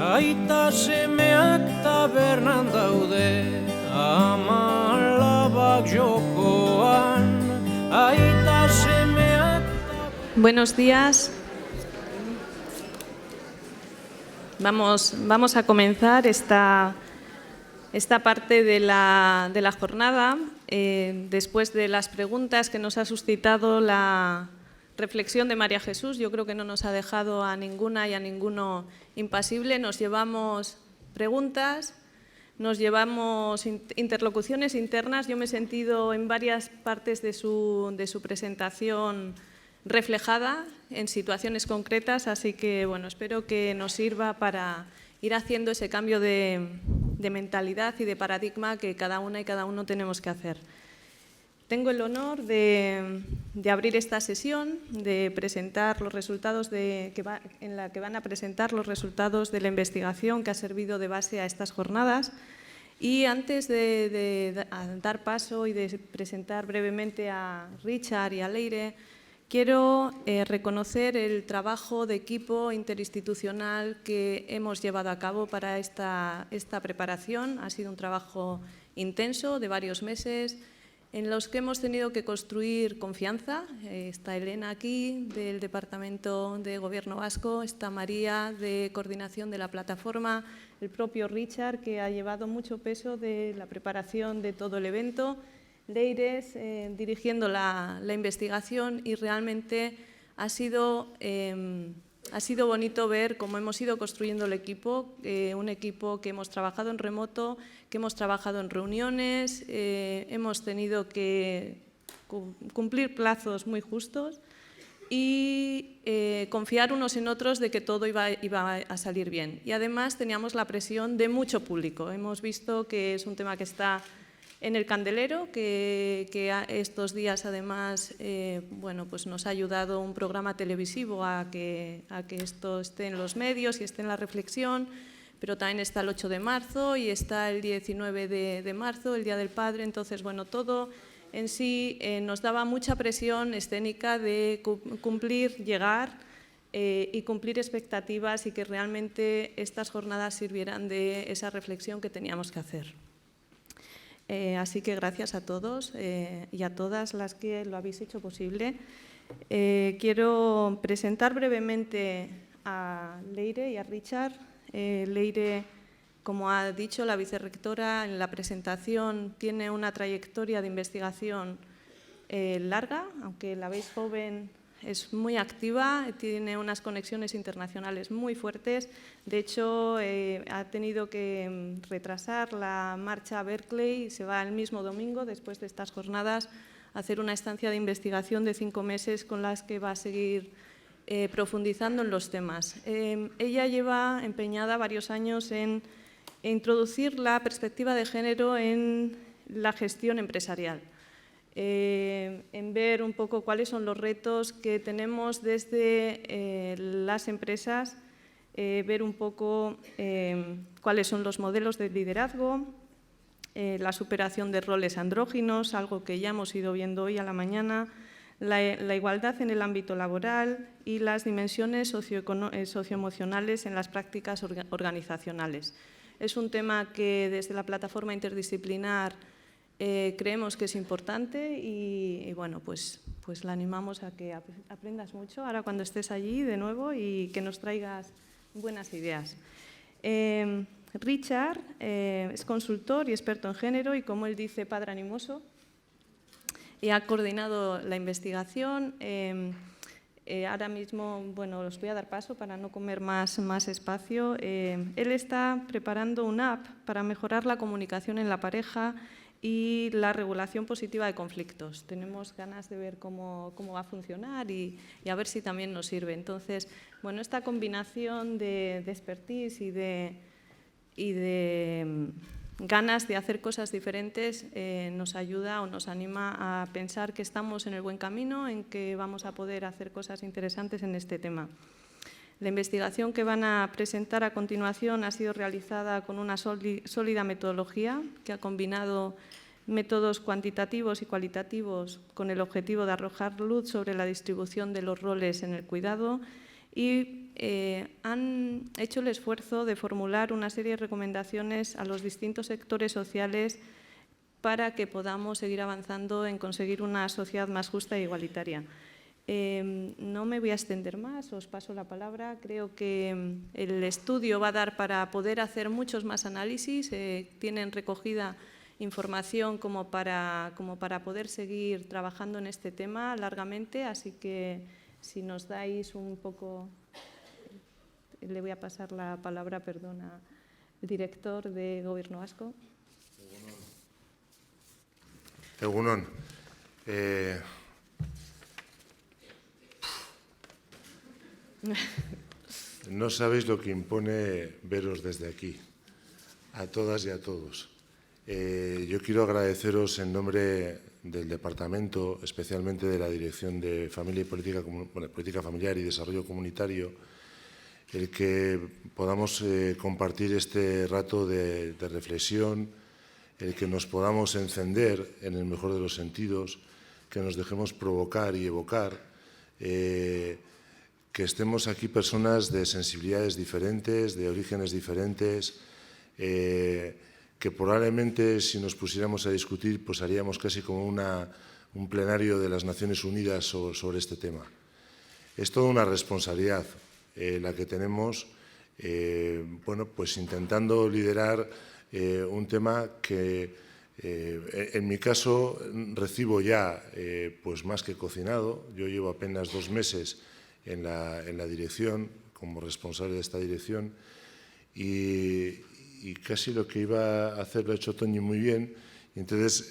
Aita semeak tabernan daude, ama alabak jokoan. Aita semeak. Buenos días. Vamos a comenzar esta parte de la jornada después de las preguntas que nos ha suscitado la reflexión de María Jesús. Yo creo que no nos ha dejado a ninguna y a ninguno impasible. Nos llevamos preguntas, nos llevamos interlocuciones internas. Yo me he sentido en varias partes de su presentación reflejada en situaciones concretas, así que bueno, espero que nos sirva para ir haciendo ese cambio de mentalidad y de paradigma que cada una y cada uno tenemos que hacer. Tengo el honor de abrir esta sesión, de presentar los resultados en la que van a presentar los resultados de la investigación que ha servido de base a estas jornadas. Y antes de dar paso y de presentar brevemente a Richard y a Leire, quiero reconocer el trabajo de equipo interinstitucional que hemos llevado a cabo para esta preparación. Ha sido un trabajo intenso de varios meses en los que hemos tenido que construir confianza. Está Elena aquí, del Departamento de Gobierno Vasco, está María, de Coordinación de la Plataforma, el propio Richard, que ha llevado mucho peso de la preparación de todo el evento, Leires dirigiendo la investigación, y realmente ha sido bonito ver cómo hemos ido construyendo el equipo, un equipo que hemos trabajado en remoto, que hemos trabajado en reuniones, hemos tenido que cumplir plazos muy justos y confiar unos en otros de que todo iba a salir bien. Y además teníamos la presión de mucho público. Hemos visto que es un tema que está en el candelero, que estos días además bueno, pues nos ha ayudado un programa televisivo a que esto esté en los medios y esté en la reflexión, pero también está el 8 de marzo y está el 19 de marzo, el Día del Padre. Entonces, bueno, todo en sí nos daba mucha presión escénica de cumplir, llegar y cumplir expectativas, y que realmente estas jornadas sirvieran de esa reflexión que teníamos que hacer. Así que gracias a todos y a todas las que lo habéis hecho posible. Quiero presentar brevemente a Leire y a Richard. Leire, como ha dicho la vicerrectora en la presentación, tiene una trayectoria de investigación larga, aunque la veis joven. Es muy activa, tiene unas conexiones internacionales muy fuertes. De hecho, ha tenido que retrasar la marcha a Berkeley y se va el mismo domingo, después de estas jornadas, a hacer una estancia de investigación de 5 meses con las que va a seguir profundizando en los temas. Ella lleva empeñada varios años en introducir la perspectiva de género en la gestión empresarial. En ver un poco cuáles son los retos que tenemos desde las empresas, ver un poco cuáles son los modelos de liderazgo, la superación de roles andróginos, algo que ya hemos ido viendo hoy a la mañana, la igualdad en el ámbito laboral y las dimensiones socioemocionales en las prácticas organizacionales. Es un tema que desde la plataforma interdisciplinar creemos que es importante y bueno, pues la animamos a que aprendas mucho ahora cuando estés allí de nuevo y que nos traigas buenas ideas. Richard es consultor y experto en género y, como él dice, padre animoso, y ha coordinado la investigación. Ahora mismo, bueno, os voy a dar paso para no comer más espacio. Él está preparando una app para mejorar la comunicación en la pareja y la regulación positiva de conflictos. Tenemos ganas de ver cómo va a funcionar y a ver si también nos sirve. Entonces, bueno, esta combinación de expertise y de ganas de hacer cosas diferentes nos ayuda o nos anima a pensar que estamos en el buen camino, en que vamos a poder hacer cosas interesantes en este tema. La investigación que van a presentar a continuación ha sido realizada con una sólida metodología que ha combinado métodos cuantitativos y cualitativos con el objetivo de arrojar luz sobre la distribución de los roles en el cuidado y han hecho el esfuerzo de formular una serie de recomendaciones a los distintos sectores sociales para que podamos seguir avanzando en conseguir una sociedad más justa e igualitaria. No me voy a extender más, os paso la palabra. Creo que el estudio va a dar para poder hacer muchos más análisis. Tienen recogida información como para poder seguir trabajando en este tema largamente, así que si nos dais un poco, le voy a pasar la palabra, perdón, al director de Gobierno Vasco. Egunon. No sabéis lo que impone veros desde aquí, a todas y a todos. Yo quiero agradeceros en nombre del Departamento, especialmente de la Dirección de Familia y Política Familiar y Desarrollo Comunitario, el que podamos compartir este rato de reflexión, el que nos podamos encender en el mejor de los sentidos, que nos dejemos provocar y evocar, que estemos aquí personas de sensibilidades diferentes, de orígenes diferentes, que probablemente si nos pusiéramos a discutir pues haríamos casi como un plenario de las Naciones Unidas sobre este tema. Es toda una responsabilidad la que tenemos, pues intentando liderar un tema que en mi caso recibo ya pues más que cocinado. Yo llevo apenas 2 meses en la dirección, como responsable de esta dirección, y casi lo que iba a hacer lo ha hecho Toñi muy bien. Y entonces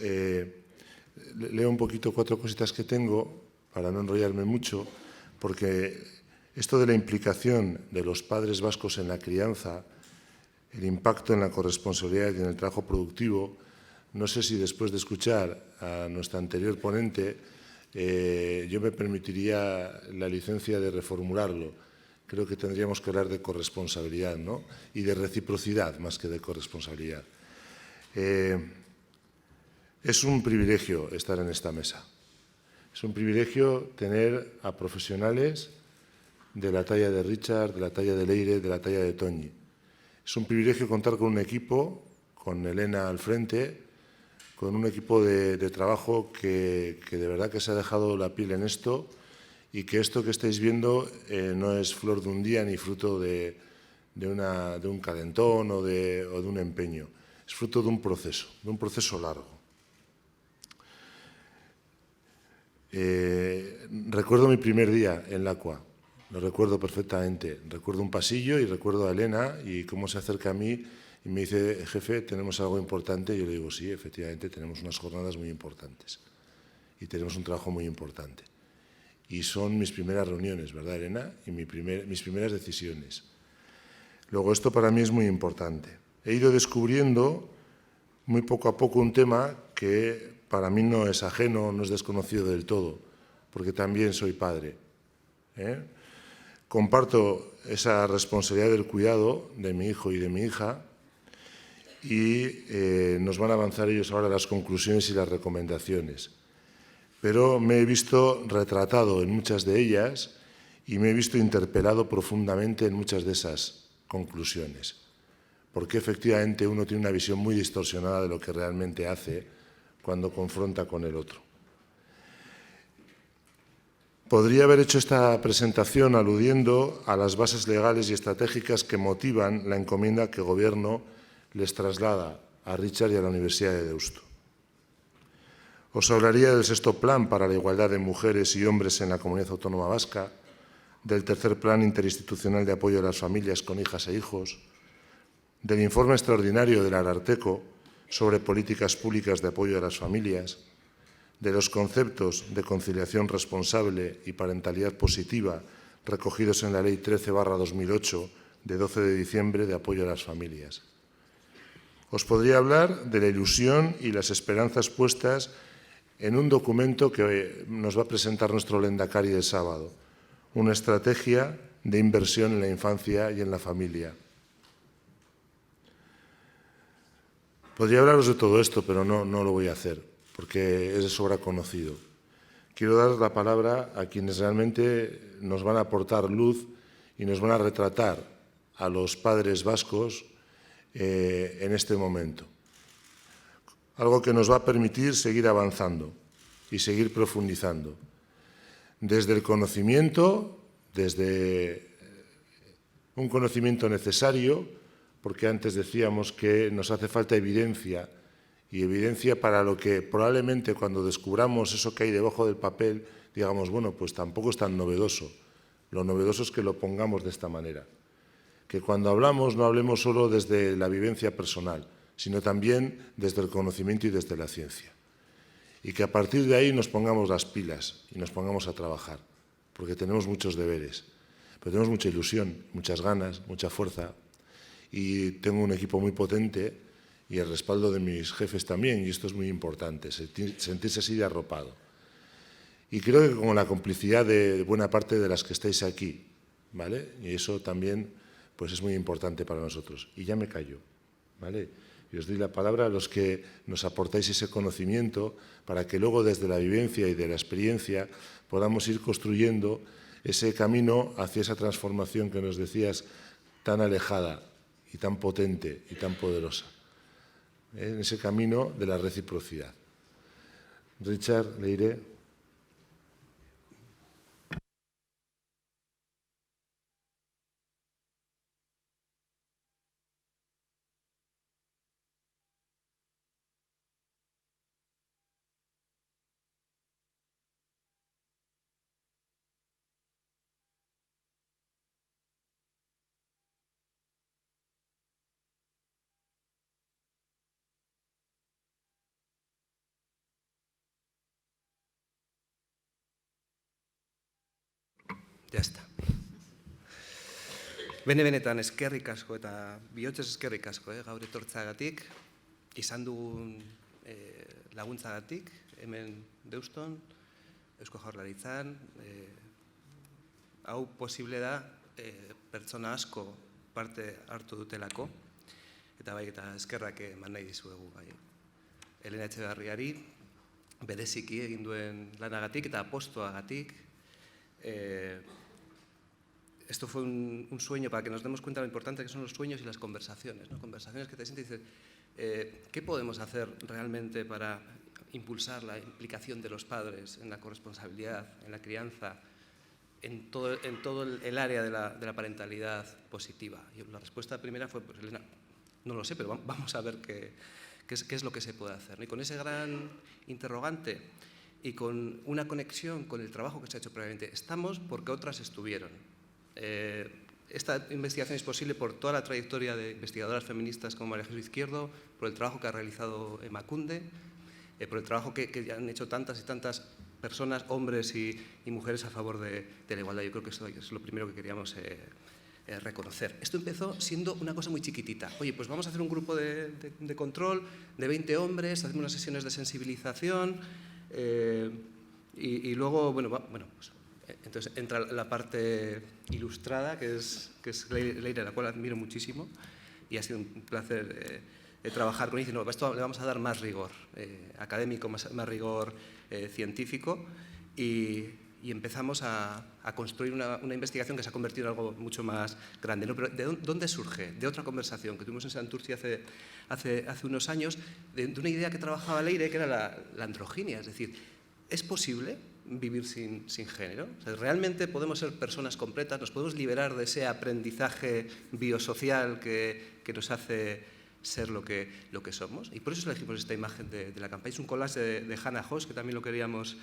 leo un poquito 4 cositas que tengo para no enrollarme mucho, porque esto de la implicación de los padres vascos en la crianza, el impacto en la corresponsabilidad y en el trabajo productivo, no sé si después de escuchar a nuestra anterior ponente yo me permitiría la licencia de reformularlo. Creo que tendríamos que hablar de corresponsabilidad, ¿no? Y de reciprocidad más que de corresponsabilidad. Es un privilegio estar en esta mesa. Es un privilegio tener a profesionales de la talla de Richard, de la talla de Leire, de la talla de Toñi. Es un privilegio contar con un equipo, con Elena al frente, con un equipo de trabajo que de verdad que se ha dejado la piel en esto, y que esto que estáis viendo no es flor de un día ni fruto de un calentón o de un empeño. Es fruto de un proceso largo. Recuerdo mi primer día en LACUA, lo recuerdo perfectamente. Recuerdo un pasillo y recuerdo a Elena y cómo se acerca a mí y me dice: jefe, ¿tenemos algo importante? Y yo le digo: sí, efectivamente, tenemos unas jornadas muy importantes y tenemos un trabajo muy importante. Y son mis primeras reuniones, ¿verdad, Elena? Y mis primeras decisiones. Luego, esto para mí es muy importante. He ido descubriendo muy poco a poco un tema que para mí no es ajeno, no es desconocido del todo, porque también soy padre. Comparto esa responsabilidad del cuidado de mi hijo y de mi hija, y nos van a avanzar ellos ahora las conclusiones y las recomendaciones. Pero me he visto retratado en muchas de ellas y me he visto interpelado profundamente en muchas de esas conclusiones, porque efectivamente uno tiene una visión muy distorsionada de lo que realmente hace cuando confronta con el otro. Podría haber hecho esta presentación aludiendo a las bases legales y estratégicas que motivan la encomienda que el Gobierno les traslada a Richard y a la Universidad de Deusto. Os hablaría del 6º Plan para la Igualdad de Mujeres y Hombres en la Comunidad Autónoma Vasca, del 3er Plan Interinstitucional de Apoyo a las Familias con Hijas e Hijos, del informe extraordinario del Ararteko sobre políticas públicas de apoyo a las familias, de los conceptos de conciliación responsable y parentalidad positiva recogidos en la Ley 13/2008 de 12 de diciembre de apoyo a las familias. Os podría hablar de la ilusión y las esperanzas puestas en un documento que nos va a presentar nuestro Lehendakari el sábado, una estrategia de inversión en la infancia y en la familia. Podría hablaros de todo esto, pero no lo voy a hacer, porque es de sobra conocido. Quiero dar la palabra a quienes realmente nos van a aportar luz y nos van a retratar a los padres vascos en este momento. Algo que nos va a permitir seguir avanzando y seguir profundizando. Desde el conocimiento, desde un conocimiento necesario, porque antes decíamos que nos hace falta evidencia, y evidencia para lo que probablemente cuando descubramos eso que hay debajo del papel, digamos, bueno, pues tampoco es tan novedoso. Lo novedoso es que lo pongamos de esta manera. Que cuando hablamos no hablemos solo desde la vivencia personal, sino también desde el conocimiento y desde la ciencia. Y que a partir de ahí nos pongamos las pilas y nos pongamos a trabajar, porque tenemos muchos deberes, pero tenemos mucha ilusión, muchas ganas, mucha fuerza, y tengo un equipo muy potente y el respaldo de mis jefes también, y esto es muy importante, sentirse así de arropado. Y creo que con la complicidad de buena parte de las que estáis aquí, ¿vale? Y eso también pues es muy importante para nosotros. Y ya me callo, ¿vale? Y os doy la palabra a los que nos aportáis ese conocimiento para que luego desde la vivencia y de la experiencia podamos ir construyendo ese camino hacia esa transformación que nos decías tan alejada y tan potente y tan poderosa. En ese camino de la reciprocidad. Richard, Leire. Ya está. Benetan eskerrik asko eta bihotzez eskerrik asko gaur etortzeagatik, izan dugun laguntzagatik, hemen Deuston, Eusko Jaurlaritzan, hau posible da pertsona asko parte hartu dutelako, eta bai eta eskerrak eman nahi dizuegu bai. Elena Etxeberriari bereziki egin duen lanagatik eta apostoagatik. Esto fue un sueño para que nos demos cuenta de lo importante que son los sueños y las conversaciones, ¿no? Conversaciones que te sientes y dices, ¿qué podemos hacer realmente para impulsar la implicación de los padres en la corresponsabilidad, en la crianza, en todo el área de la parentalidad positiva? Y la respuesta primera fue, pues Elena, no lo sé, pero vamos a ver qué es lo que se puede hacer, ¿no? Y con ese gran interrogante y con una conexión con el trabajo que se ha hecho previamente, estamos porque otras estuvieron. Esta investigación es posible por toda la trayectoria de investigadoras feministas como María Jesús Izquierdo, por el trabajo que ha realizado Emakunde, por el trabajo que ya han hecho tantas y tantas personas, hombres y mujeres a favor de la igualdad. Yo creo que eso es lo primero que queríamos reconocer. Esto empezó siendo una cosa muy chiquitita. Oye, pues vamos a hacer un grupo de control de 20 hombres, hacemos unas sesiones de sensibilización y luego, bueno, pues, entonces entra la parte ilustrada, que es Leire, a la cual admiro muchísimo, y ha sido un placer trabajar con ella. No, esto le vamos a dar más rigor académico, más rigor científico, y empezamos a construir una investigación que se ha convertido en algo mucho más grande, ¿no? Pero ¿de dónde surge? De otra conversación que tuvimos en Santurtzi hace unos años, de una idea que trabajaba Leire, que era la androginia, es decir, ¿es posible vivir sin género? O sea, ¿realmente podemos ser personas completas? ¿Nos podemos liberar de ese aprendizaje biosocial que nos hace ser lo que somos? Y por eso elegimos esta imagen de la campaña. Es un collage de Hannah Hoss, que también lo queríamos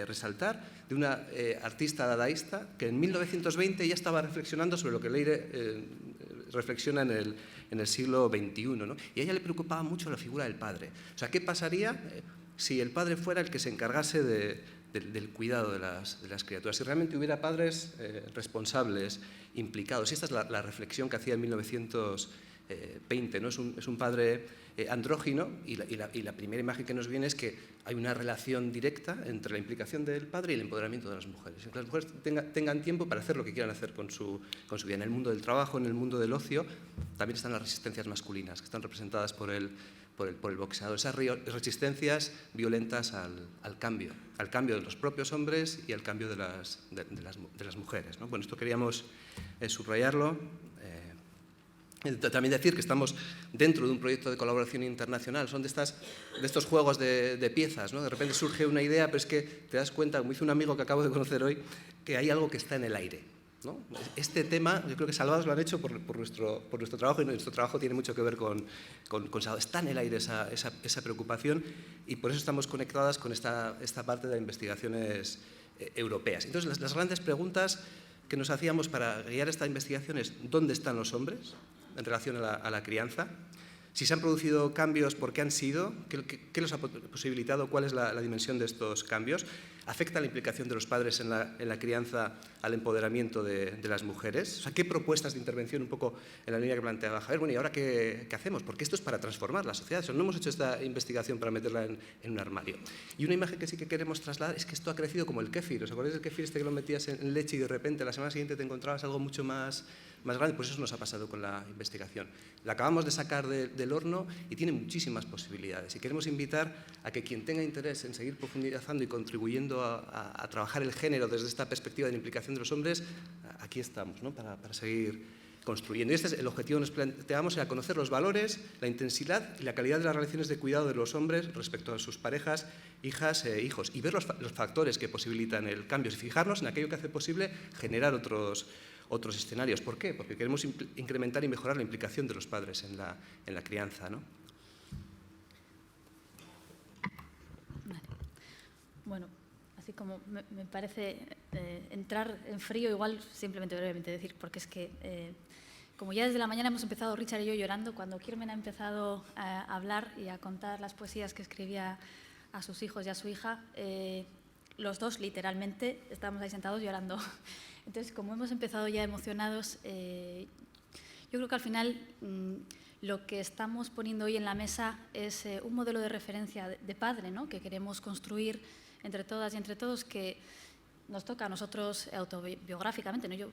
resaltar, de una artista dadaísta que en 1920 ya estaba reflexionando sobre lo que Leire reflexiona en el siglo XXI, ¿no? Y a ella le preocupaba mucho la figura del padre. O sea, ¿qué pasaría si el padre fuera el que se encargase del cuidado de las criaturas? Si realmente hubiera padres responsables, implicados. Y esta es la reflexión que hacía en 1920, ¿no? Es un padre andrógino, y la primera imagen que nos viene es que hay una relación directa entre la implicación del padre y el empoderamiento de las mujeres. Que las mujeres tengan tiempo para hacer lo que quieran hacer con su vida. En el mundo del trabajo, en el mundo del ocio, también están las resistencias masculinas, que están representadas por el por el boxeador, esas resistencias violentas al cambio de los propios hombres y al cambio de las mujeres, ¿no? Bueno, esto queríamos subrayarlo. También decir que estamos dentro de un proyecto de colaboración internacional, son de estos juegos de piezas, ¿no? De repente surge una idea, pero es que te das cuenta, como dice un amigo que acabo de conocer hoy, que hay algo que está en el aire, ¿no? Este tema, yo creo que Salvados lo han hecho por nuestro trabajo, y nuestro trabajo tiene mucho que ver con Salvados. Está en el aire esa preocupación, y por eso estamos conectadas con esta parte de las investigaciones europeas. Entonces, las grandes preguntas que nos hacíamos para guiar esta investigación es: ¿dónde están los hombres en relación a la crianza? Si se han producido cambios, ¿por qué han sido? ¿Qué los ha posibilitado? ¿Cuál es la dimensión de estos cambios? ¿Afecta la implicación de los padres en la crianza al empoderamiento de las mujeres? O sea, ¿qué propuestas de intervención, un poco en la línea que planteaba Javier? Bueno, ¿y ahora qué hacemos? Porque esto es para transformar la sociedad. O sea, no hemos hecho esta investigación para meterla en un armario. Y una imagen que sí que queremos trasladar es que esto ha crecido como el kéfir. ¿Os acordáis del kéfir este que lo metías en leche y de repente la semana siguiente te encontrabas algo mucho más grande? Pues eso nos ha pasado con la investigación. La acabamos de sacar del horno y tiene muchísimas posibilidades. Y queremos invitar a que quien tenga interés en seguir profundizando y contribuyendo a trabajar el género desde esta perspectiva de la implicación de los hombres, aquí estamos, ¿no? para seguir construyendo. Y este es el objetivo que nos planteamos, era conocer los valores, la intensidad y la calidad de las relaciones de cuidado de los hombres respecto a sus parejas, hijas e hijos, y ver los factores que posibilitan el cambio, y fijarnos en aquello que hace posible generar otros escenarios. ¿Por qué? Porque queremos incrementar y mejorar la implicación de los padres en la crianza, ¿no? Vale. Bueno, así como me parece entrar en frío, igual simplemente brevemente decir, porque es que como ya desde la mañana hemos empezado Richard y yo llorando, cuando Kirmen ha empezado a hablar y a contar las poesías que escribía a sus hijos y a su hija, los dos literalmente estábamos ahí sentados llorando. Entonces, como hemos empezado ya emocionados, yo creo que al final lo que estamos poniendo hoy en la mesa es un modelo de referencia de padre, ¿no? Que queremos construir entre todas y entre todos, que nos toca a nosotros autobiográficamente, ¿no?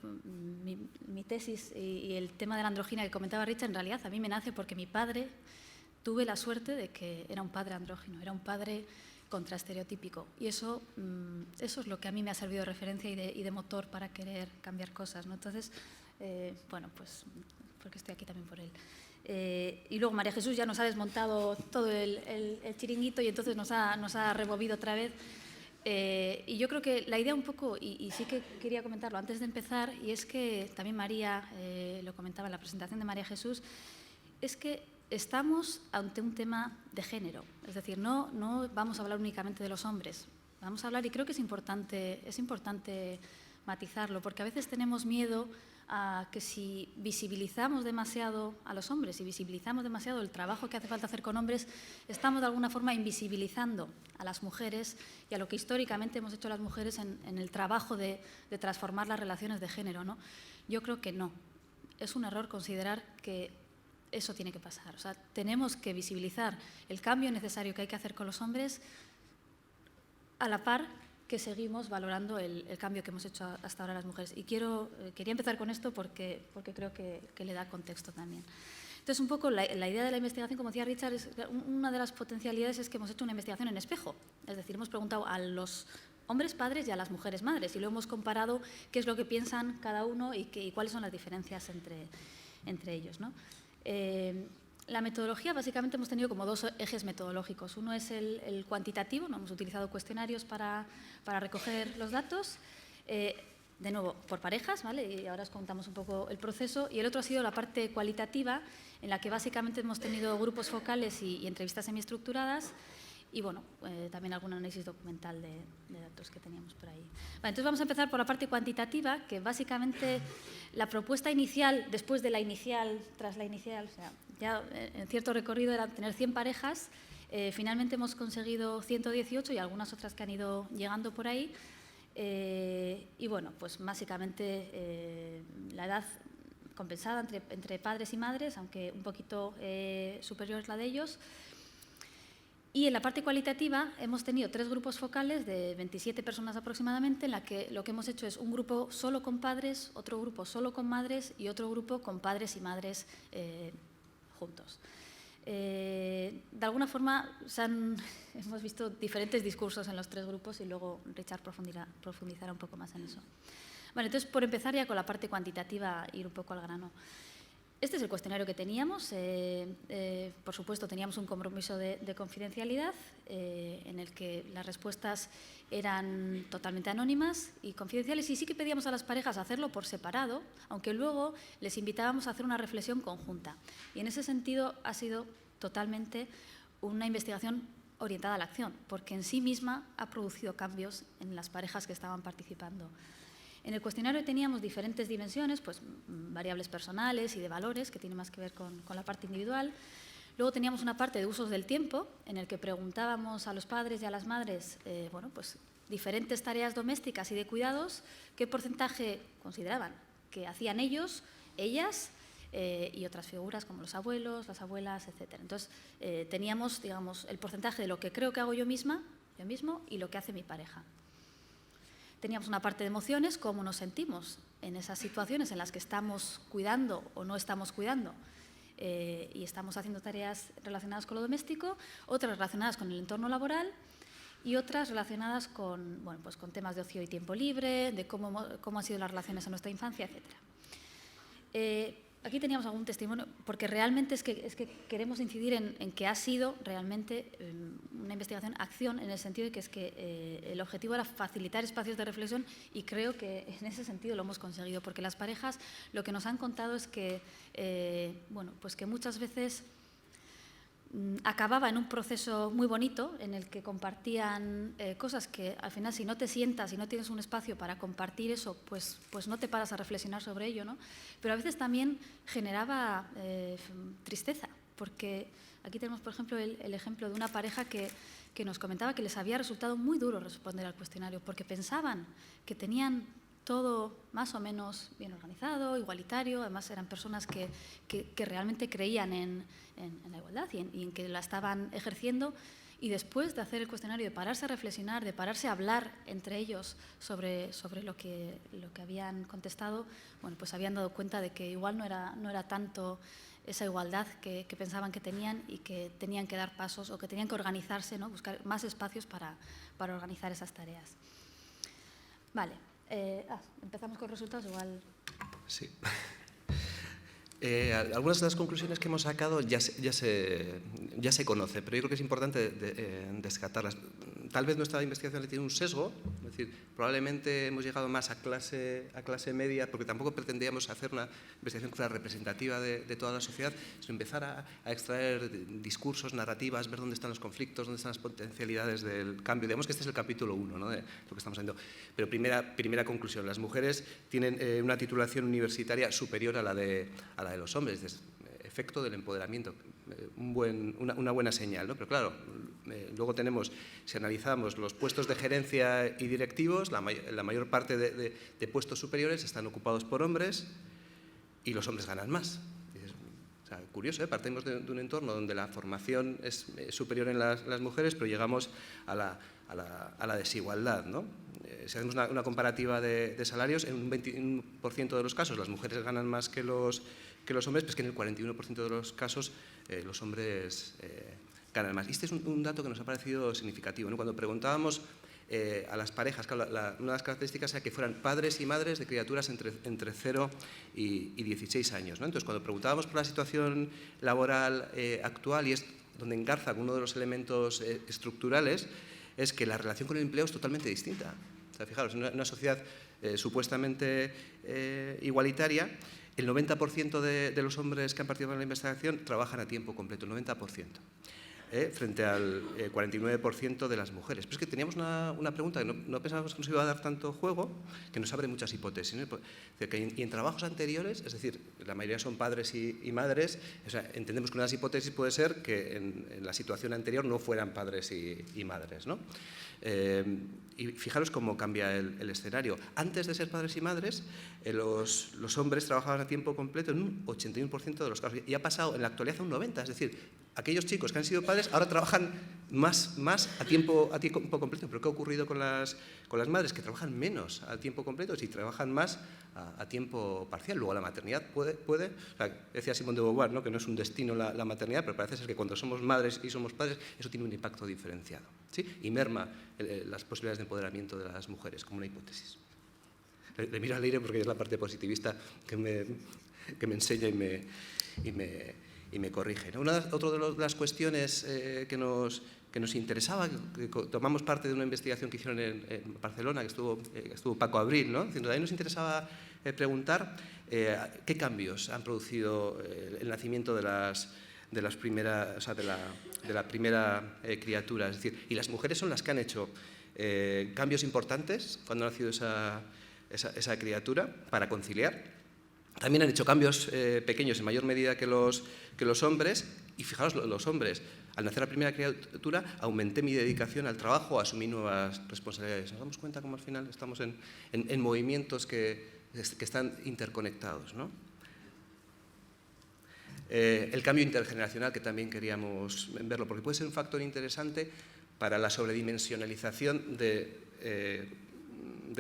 Mi tesis y el tema de la androginia que comentaba Richard, en realidad a mí me nace porque mi padre, tuve la suerte de que era un padre andrógino, era un padre contraestereotípico, y eso es lo que a mí me ha servido de referencia y de motor para querer cambiar cosas, ¿no? Entonces, bueno, pues porque estoy aquí también por él. Y luego María Jesús ya nos ha desmontado todo el chiringuito y entonces nos ha removido otra vez. Y yo creo que la idea un poco, y sí que quería comentarlo antes de empezar, y es que también María lo comentaba en la presentación de María Jesús, es que estamos ante un tema de género. Es decir, no vamos a hablar únicamente de los hombres, vamos a hablar, y creo que es importante matizarlo, porque a veces tenemos miedo a que si visibilizamos demasiado a los hombres y visibilizamos demasiado el trabajo que hace falta hacer con hombres, estamos de alguna forma invisibilizando a las mujeres y a lo que históricamente hemos hecho las mujeres en el trabajo de transformar las relaciones de género, ¿no? Yo creo que no. Es un error considerar que eso tiene que pasar. O sea, tenemos que visibilizar el cambio necesario que hay que hacer con los hombres a la par que seguimos valorando el cambio que hemos hecho hasta ahora las mujeres. Y quería empezar con esto porque creo que le da contexto también. Entonces, un poco la idea de la investigación, como decía Richard, una de las potencialidades es que hemos hecho una investigación en espejo. Es decir, hemos preguntado a los hombres padres y a las mujeres madres y lo hemos comparado qué es lo que piensan cada uno y cuáles son las diferencias entre ellos, ¿no? La metodología, básicamente hemos tenido como dos ejes metodológicos. Uno es el cuantitativo, no hemos utilizado cuestionarios para recoger los datos, de nuevo por parejas, ¿vale? Y ahora os contamos un poco el proceso. Y el otro ha sido la parte cualitativa, en la que básicamente hemos tenido grupos focales y entrevistas semiestructuradas y, bueno, también algún análisis documental de datos que teníamos por ahí. Vale, entonces vamos a empezar por la parte cuantitativa, que básicamente la propuesta inicial, después de la inicial, tras la inicial, o sea, ya en cierto recorrido era tener 100 parejas, finalmente hemos conseguido 118 y algunas otras que han ido llegando por ahí. Y bueno, pues básicamente la edad compensada entre padres y madres, aunque un poquito superior es la de ellos. Y en la parte cualitativa hemos tenido 3 grupos focales de 27 personas aproximadamente, en la que lo que hemos hecho es un grupo solo con padres, otro grupo solo con madres y otro grupo con padres y madres juntos. De alguna forma hemos visto diferentes discursos en los 3 grupos y luego Richard profundizará un poco más en eso. Vale, entonces, por empezar ya con la parte cuantitativa, ir un poco al grano. Este es el cuestionario que teníamos. Por supuesto, teníamos un compromiso de confidencialidad en el que las respuestas eran totalmente anónimas y confidenciales, y sí que pedíamos a las parejas hacerlo por separado, aunque luego les invitábamos a hacer una reflexión conjunta. Y en ese sentido ha sido totalmente una investigación orientada a la acción, porque en sí misma ha producido cambios en las parejas que estaban participando. En el cuestionario teníamos diferentes dimensiones, pues variables personales y de valores, que tiene más que ver con la parte individual. Luego teníamos una parte de usos del tiempo, en el que preguntábamos a los padres y a las madres pues diferentes tareas domésticas y de cuidados, qué porcentaje consideraban que hacían ellos, ellas y otras figuras como los abuelos, las abuelas, etc. Entonces, teníamos, digamos, el porcentaje de lo que creo que hago yo mismo, y lo que hace mi pareja. Teníamos una parte de emociones, cómo nos sentimos en esas situaciones en las que estamos cuidando o no estamos cuidando y estamos haciendo tareas relacionadas con lo doméstico, otras relacionadas con el entorno laboral y otras relacionadas con, pues con temas de ocio y tiempo libre, de cómo han sido las relaciones en nuestra infancia, etc. Aquí teníamos algún testimonio, porque realmente es que queremos incidir en que ha sido realmente una investigación acción, en el sentido de que es que el objetivo era facilitar espacios de reflexión, y creo que en ese sentido lo hemos conseguido, porque las parejas lo que nos han contado es que, pues que muchas veces acababa en un proceso muy bonito en el que compartían cosas que al final, si no te sientas y no tienes un espacio para compartir eso, pues no te paras a reflexionar sobre ello, ¿no? Pero a veces también generaba tristeza, porque aquí tenemos, por ejemplo, el ejemplo de una pareja que nos comentaba que les había resultado muy duro responder al cuestionario, porque pensaban que tenían todo más o menos bien organizado, igualitario. Además eran personas que realmente creían en la igualdad y en que la estaban ejerciendo, y después de hacer el cuestionario, de pararse a reflexionar, de pararse a hablar entre ellos sobre lo que habían contestado, pues habían dado cuenta de que igual no era tanto esa igualdad que pensaban que tenían, y que tenían que dar pasos, o que tenían que organizarse, ¿no? Buscar más espacios para organizar esas tareas. Vale. Empezamos con resultados, igual. Sí. Algunas de las conclusiones que hemos sacado ya se conoce, pero yo creo que es importante descartarlas. Tal vez nuestra investigación tiene un sesgo, es decir, probablemente hemos llegado más a clase media, porque tampoco pretendíamos hacer una investigación que fuera representativa de toda la sociedad, sino empezar a extraer discursos, narrativas, ver dónde están los conflictos, dónde están las potencialidades del cambio. Digamos que este es el capítulo 1, ¿no?, de lo que estamos haciendo. Pero primera conclusión: las mujeres tienen una titulación universitaria superior a la de los hombres. Es efecto del empoderamiento, una buena señal, ¿no? Pero claro, luego tenemos, si analizamos los puestos de gerencia y directivos, la mayor parte de puestos superiores están ocupados por hombres, y los hombres ganan más. O sea, curioso, ¿eh? Partimos de un entorno donde la formación es superior en las mujeres, pero llegamos a la desigualdad, ¿no? Si hacemos una comparativa de salarios, en un 21% de los casos las mujeres ganan más que los hombres, pero es que en el 41% de los casos los hombres ganan más. Y este es un dato que nos ha parecido significativo, ¿no? Cuando preguntábamos a las parejas, claro, una de las características era que fueran padres y madres de criaturas entre 0 y 16 años, ¿no? Entonces, cuando preguntábamos por la situación laboral actual, y es donde engarza uno de los elementos estructurales, es que la relación con el empleo es totalmente distinta. O sea, fijaros, en una sociedad supuestamente igualitaria, el 90% de los hombres que han participado en la investigación trabajan a tiempo completo, el 90%. Frente al 49% de las mujeres. Pero es que teníamos una pregunta que no pensábamos que nos iba a dar tanto juego, que nos abre muchas hipótesis, ¿no? Y en trabajos anteriores, es decir, la mayoría son padres y madres, o sea, entendemos que una de las hipótesis puede ser que en la situación anterior no fueran padres y madres, ¿no? Y fijaros cómo cambia el escenario. Antes de ser padres y madres, los hombres trabajaban a tiempo completo en un 81% de los casos, y ha pasado en la actualidad a un 90%, es decir, aquellos chicos que han sido padres ahora trabajan más a tiempo completo. ¿Pero qué ha ocurrido con las las madres que trabajan menos a tiempo completo y trabajan más a tiempo parcial. Luego la maternidad puede o sea, decía Simone de Beauvoir, ¿no?, que no es un destino la maternidad, pero parece ser que cuando somos madres y somos padres, eso tiene un impacto diferenciado, ¿sí? Y merma las posibilidades de empoderamiento de las mujeres, como una hipótesis. Le miro a Leire porque es la parte positivista que me enseña y me corrige, ¿no? Otra de las cuestiones que nos interesaba, que tomamos parte de una investigación que hicieron en Barcelona, que estuvo Paco Abril, ¿no? Ahí nos interesaba preguntar qué cambios han producido el nacimiento de las primeras, o sea, de la primera criatura. Es decir, y las mujeres son las que han hecho cambios importantes cuando ha nacido esa criatura para conciliar. También han hecho cambios pequeños en mayor medida que los hombres. Y fijaos, los hombres, al nacer la primera criatura, aumenté mi dedicación al trabajo, asumí nuevas responsabilidades. Nos damos cuenta cómo al final estamos en movimientos que están interconectados, ¿no? El cambio intergeneracional, que también queríamos verlo, porque puede ser un factor interesante para la sobredimensionalización de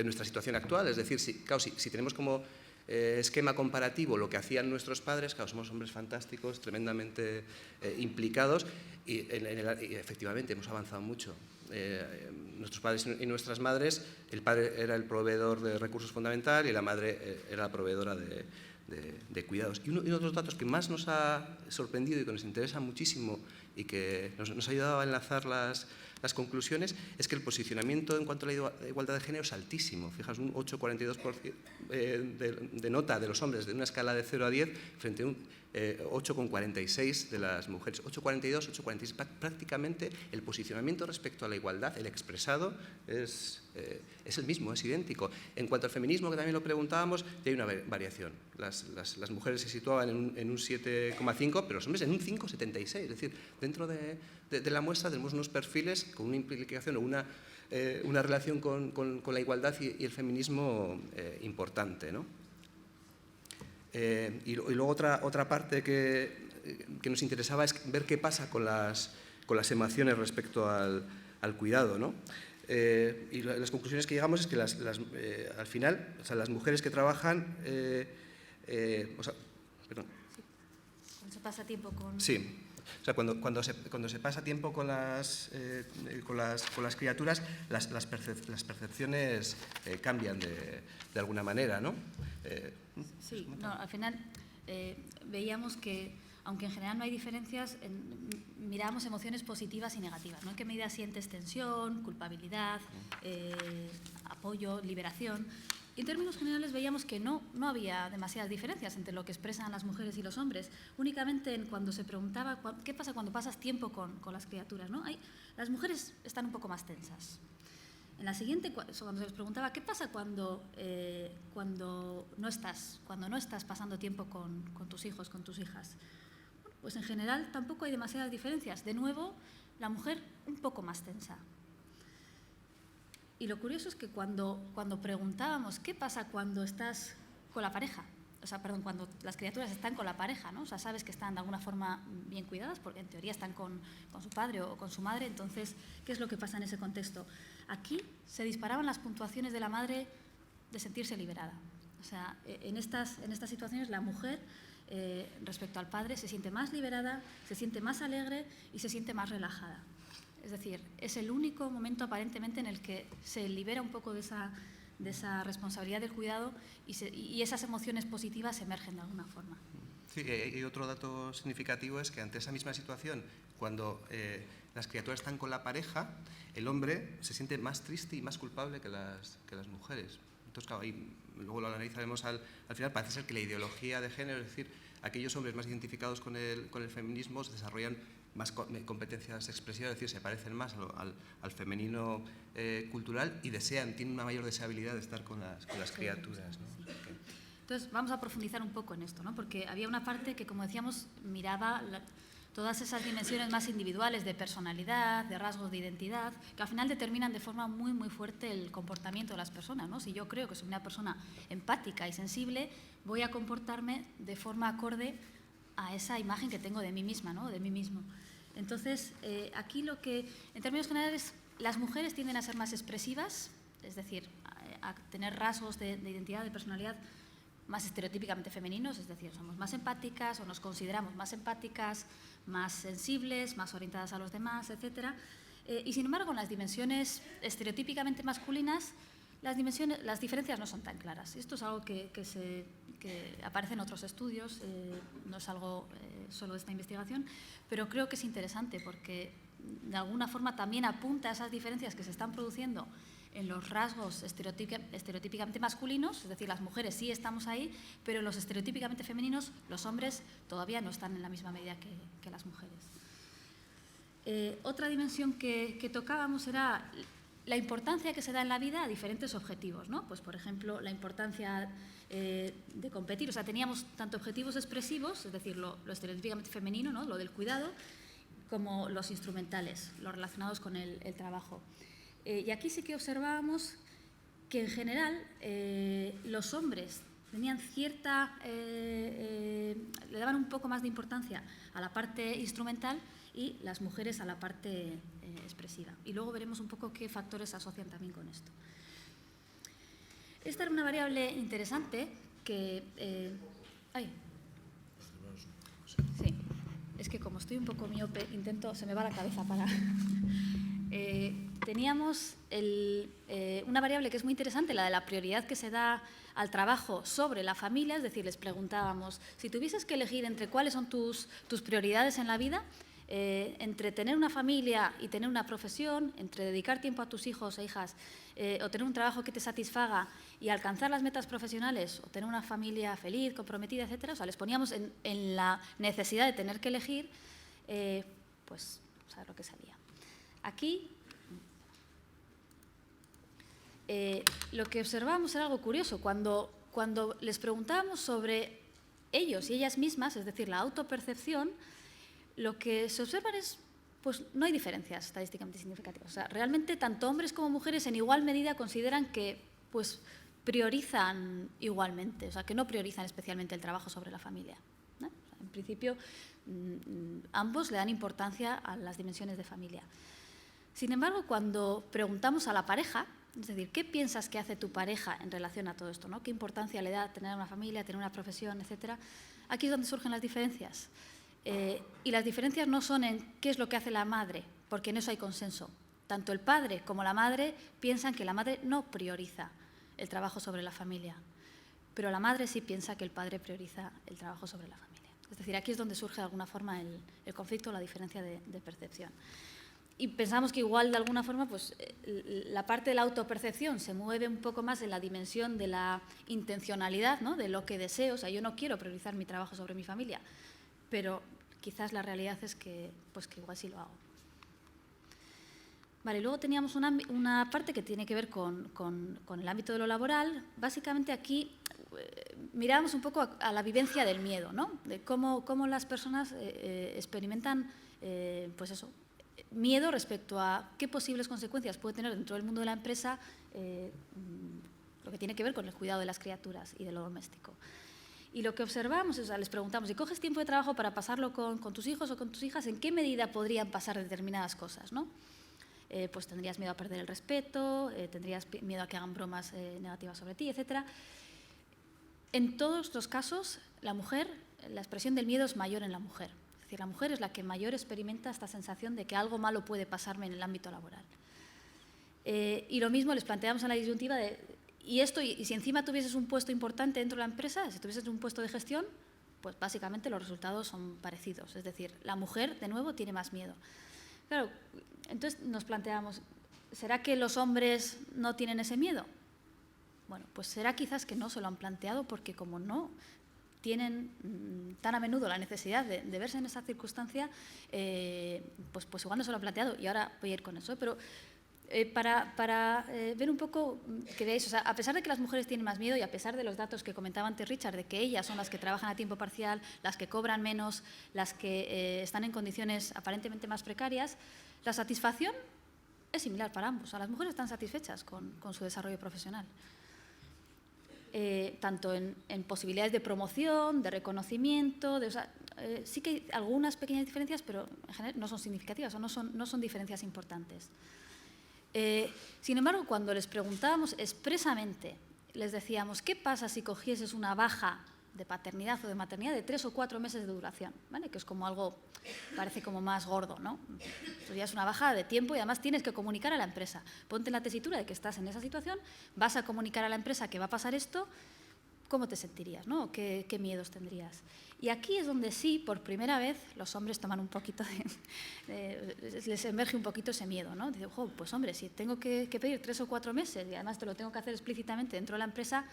nuestra situación actual. Es decir, si tenemos como esquema comparativo lo que hacían nuestros padres, claro, somos hombres fantásticos, tremendamente implicados y efectivamente hemos avanzado mucho. Nuestros padres y nuestras madres, el padre era el proveedor de recursos fundamental y la madre era la proveedora de cuidados. Y uno de los datos que más nos ha sorprendido y que nos interesa muchísimo y que nos ha ayudado a enlazar las conclusiones es que el posicionamiento en cuanto a la igualdad de género es altísimo. Fijaos, un 8,42% de nota de los hombres de una escala de 0 a 10 frente a un 8,46 de las mujeres. 8,42, 8,46. Prácticamente el posicionamiento respecto a la igualdad, el expresado, es el mismo, es idéntico. En cuanto al feminismo, que también lo preguntábamos, ya hay una variación. Las mujeres se situaban en un 7,5, pero los hombres en un 5,76. Es decir, dentro de la muestra tenemos unos perfiles con una implicación o una relación con la igualdad y el feminismo importante, ¿no? Y luego otra parte que nos interesaba es ver qué pasa con las emociones respecto al cuidado, ¿no? Y las conclusiones que llegamos es que al final, o sea, las mujeres que trabajan, perdón. Cuando se pasa tiempo con... Sí. O sea, cuando se pasa tiempo con las criaturas, las percepciones cambian de alguna manera, ¿no? Sí, no, al final veíamos que, aunque en general no hay diferencias, mirábamos emociones positivas y negativas, ¿no? ¿En qué medida sientes tensión, culpabilidad, apoyo, liberación? Y en términos generales veíamos que no había demasiadas diferencias entre lo que expresan las mujeres y los hombres, únicamente cuando se preguntaba qué pasa cuando pasas tiempo con las criaturas, ¿no? Las mujeres están un poco más tensas. En la siguiente, cuando se les preguntaba qué pasa cuando no estás pasando tiempo con tus hijos, con tus hijas, bueno, pues en general tampoco hay demasiadas diferencias. De nuevo, la mujer un poco más tensa. Y lo curioso es que cuando preguntábamos qué pasa cuando estás con la pareja, o sea, perdón, cuando las criaturas están con la pareja, ¿no? O sea, sabes que están de alguna forma bien cuidadas, porque en teoría están con su padre o con su madre, entonces, ¿qué es lo que pasa en ese contexto? Aquí se disparaban las puntuaciones de la madre de sentirse liberada. O sea, en estas situaciones la mujer, respecto al padre, se siente más liberada, se siente más alegre y se siente más relajada. Es decir, es el único momento aparentemente en el que se libera un poco de esa responsabilidad del cuidado y esas emociones positivas emergen de alguna forma. Sí, y otro dato significativo es que ante esa misma situación, cuando las criaturas están con la pareja, el hombre se siente más triste y más culpable que las mujeres. Entonces, claro, ahí luego lo analizaremos al final, parece ser que la ideología de género, es decir, aquellos hombres más identificados con el feminismo desarrollan más competencias expresivas, es decir, se parecen más al femenino cultural y tienen una mayor deseabilidad de estar con las criaturas, ¿no? Entonces, vamos a profundizar un poco en esto, ¿no? Porque había una parte que, como decíamos, miraba todas esas dimensiones más individuales de personalidad, de rasgos de identidad, que al final determinan de forma muy, muy fuerte el comportamiento de las personas, ¿no? Si yo creo que soy una persona empática y sensible, voy a comportarme de forma acorde a esa imagen que tengo de mí misma, ¿no? De mí mismo. Entonces, aquí en términos generales, las mujeres tienden a ser más expresivas es decir, a tener rasgos de identidad, de personalidad más estereotípicamente femeninos, es decir, somos más empáticas o nos consideramos más empáticas, más sensibles, más orientadas a los demás, etc. Y sin embargo, en las dimensiones estereotípicamente masculinas, las diferencias no son tan claras. Esto es algo que aparece en otros estudios, no es algo solo de esta investigación, pero creo que es interesante porque de alguna forma también apunta a esas diferencias que se están produciendo en los rasgos estereotípicamente masculinos, es decir, las mujeres sí estamos ahí, pero los estereotípicamente femeninos, los hombres todavía no están en la misma medida que las mujeres. Otra dimensión que tocábamos era la importancia que se da en la vida a diferentes objetivos, ¿no? Pues, por ejemplo, la importancia de competir. O sea, teníamos tanto objetivos expresivos, es decir, lo estereotípicamente femenino, ¿no? Lo del cuidado, como los instrumentales, los relacionados con el trabajo. Y aquí sí que observábamos que, en general, los hombres tenían le daban un poco más de importancia a la parte instrumental y las mujeres a la parte expresiva. Y luego veremos un poco qué factores se asocian también con esto. Esta era una variable interesante que... Sí, es que como estoy un poco miope, se me va la cabeza para... teníamos una variable que es muy interesante, la de la prioridad que se da al trabajo sobre la familia, es decir, les preguntábamos, si tuvieses que elegir entre cuáles son tus prioridades en la vida, entre tener una familia y tener una profesión, entre dedicar tiempo a tus hijos e hijas o tener un trabajo que te satisfaga y alcanzar las metas profesionales o tener una familia feliz, comprometida, etcétera, o sea, les poníamos en la necesidad de tener que elegir, pues, ¿sabes lo que salía? Aquí lo que observábamos era algo curioso. Cuando les preguntábamos sobre ellos y ellas mismas, es decir, la autopercepción, lo que se observan es, pues no hay diferencias estadísticamente significativas. O sea, realmente tanto hombres como mujeres en igual medida consideran que pues, priorizan igualmente, o sea, que no priorizan especialmente el trabajo sobre la familia, ¿no? O sea, en principio, ambos le dan importancia a las dimensiones de familia. Sin embargo, cuando preguntamos a la pareja, es decir, ¿qué piensas que hace tu pareja en relación a todo esto, ¿no? ¿Qué importancia le da tener una familia, tener una profesión, etcétera? Aquí es donde surgen las diferencias. Y las diferencias no son en qué es lo que hace la madre, porque en eso hay consenso. Tanto el padre como la madre piensan que la madre no prioriza el trabajo sobre la familia, pero la madre sí piensa que el padre prioriza el trabajo sobre la familia. Es decir, aquí es donde surge de alguna forma el conflicto o la diferencia de percepción. Y pensamos que igual, de alguna forma, pues, la parte de la autopercepción se mueve un poco más en la dimensión de la intencionalidad, ¿no? De lo que deseo. O sea, yo no quiero priorizar mi trabajo sobre mi familia, pero quizás la realidad es que, pues, que igual sí lo hago. Vale, luego teníamos una parte que tiene que ver con el ámbito de lo laboral. Básicamente aquí mirábamos un poco a la vivencia del miedo, ¿no? De cómo las personas experimentan, pues eso, miedo respecto a qué posibles consecuencias puede tener dentro del mundo de la empresa lo que tiene que ver con el cuidado de las criaturas y de lo doméstico. Y lo que observamos es, les preguntamos, si coges tiempo de trabajo para pasarlo con tus hijos o con tus hijas, ¿en qué medida podrían pasar determinadas cosas, ¿no? Pues tendrías miedo a perder el respeto, tendrías miedo a que hagan bromas negativas sobre ti, etc. En todos los casos, la expresión del miedo es mayor en la mujer. Es decir, la mujer es la que mayor experimenta esta sensación de que algo malo puede pasarme en el ámbito laboral. Y lo mismo les planteamos en la disyuntiva de, y si encima tuvieses un puesto importante dentro de la empresa, si tuvieses un puesto de gestión, pues básicamente los resultados son parecidos. Es decir, la mujer, de nuevo, tiene más miedo. Claro, entonces nos planteamos, ¿será que los hombres no tienen ese miedo? Bueno, pues será quizás que no se lo han planteado porque como no tienen tan a menudo la necesidad de verse en esa circunstancia, pues igual no se lo han planteado y ahora voy a ir con eso. Pero para ver un poco, que veáis, o sea, a pesar de que las mujeres tienen más miedo y a pesar de los datos que comentaba antes Richard, de que ellas son las que trabajan a tiempo parcial, las que cobran menos, las que están en condiciones aparentemente más precarias, la satisfacción es similar para ambos. O sea, las mujeres están satisfechas con su desarrollo profesional. Tanto en posibilidades de promoción, de reconocimiento, sí que hay algunas pequeñas diferencias, pero en general no son significativas o no son diferencias importantes. Sin embargo, cuando les preguntábamos expresamente, les decíamos, ¿qué pasa si cogieses una baja de paternidad o de maternidad de 3 o 4 meses de duración? ¿Vale? Que es como algo, parece como más gordo, ¿no? Pues ya es una baja de tiempo y además tienes que comunicar a la empresa. Ponte en la tesitura de que estás en esa situación, vas a comunicar a la empresa que va a pasar esto, ¿cómo te sentirías, ¿no? ¿Qué miedos tendrías? Y aquí es donde sí, por primera vez, los hombres toman un poquito les emerge un poquito ese miedo, ¿no? Dicen, ojo, pues hombre, si tengo que pedir 3 o 4 meses y además te lo tengo que hacer explícitamente dentro de la empresa,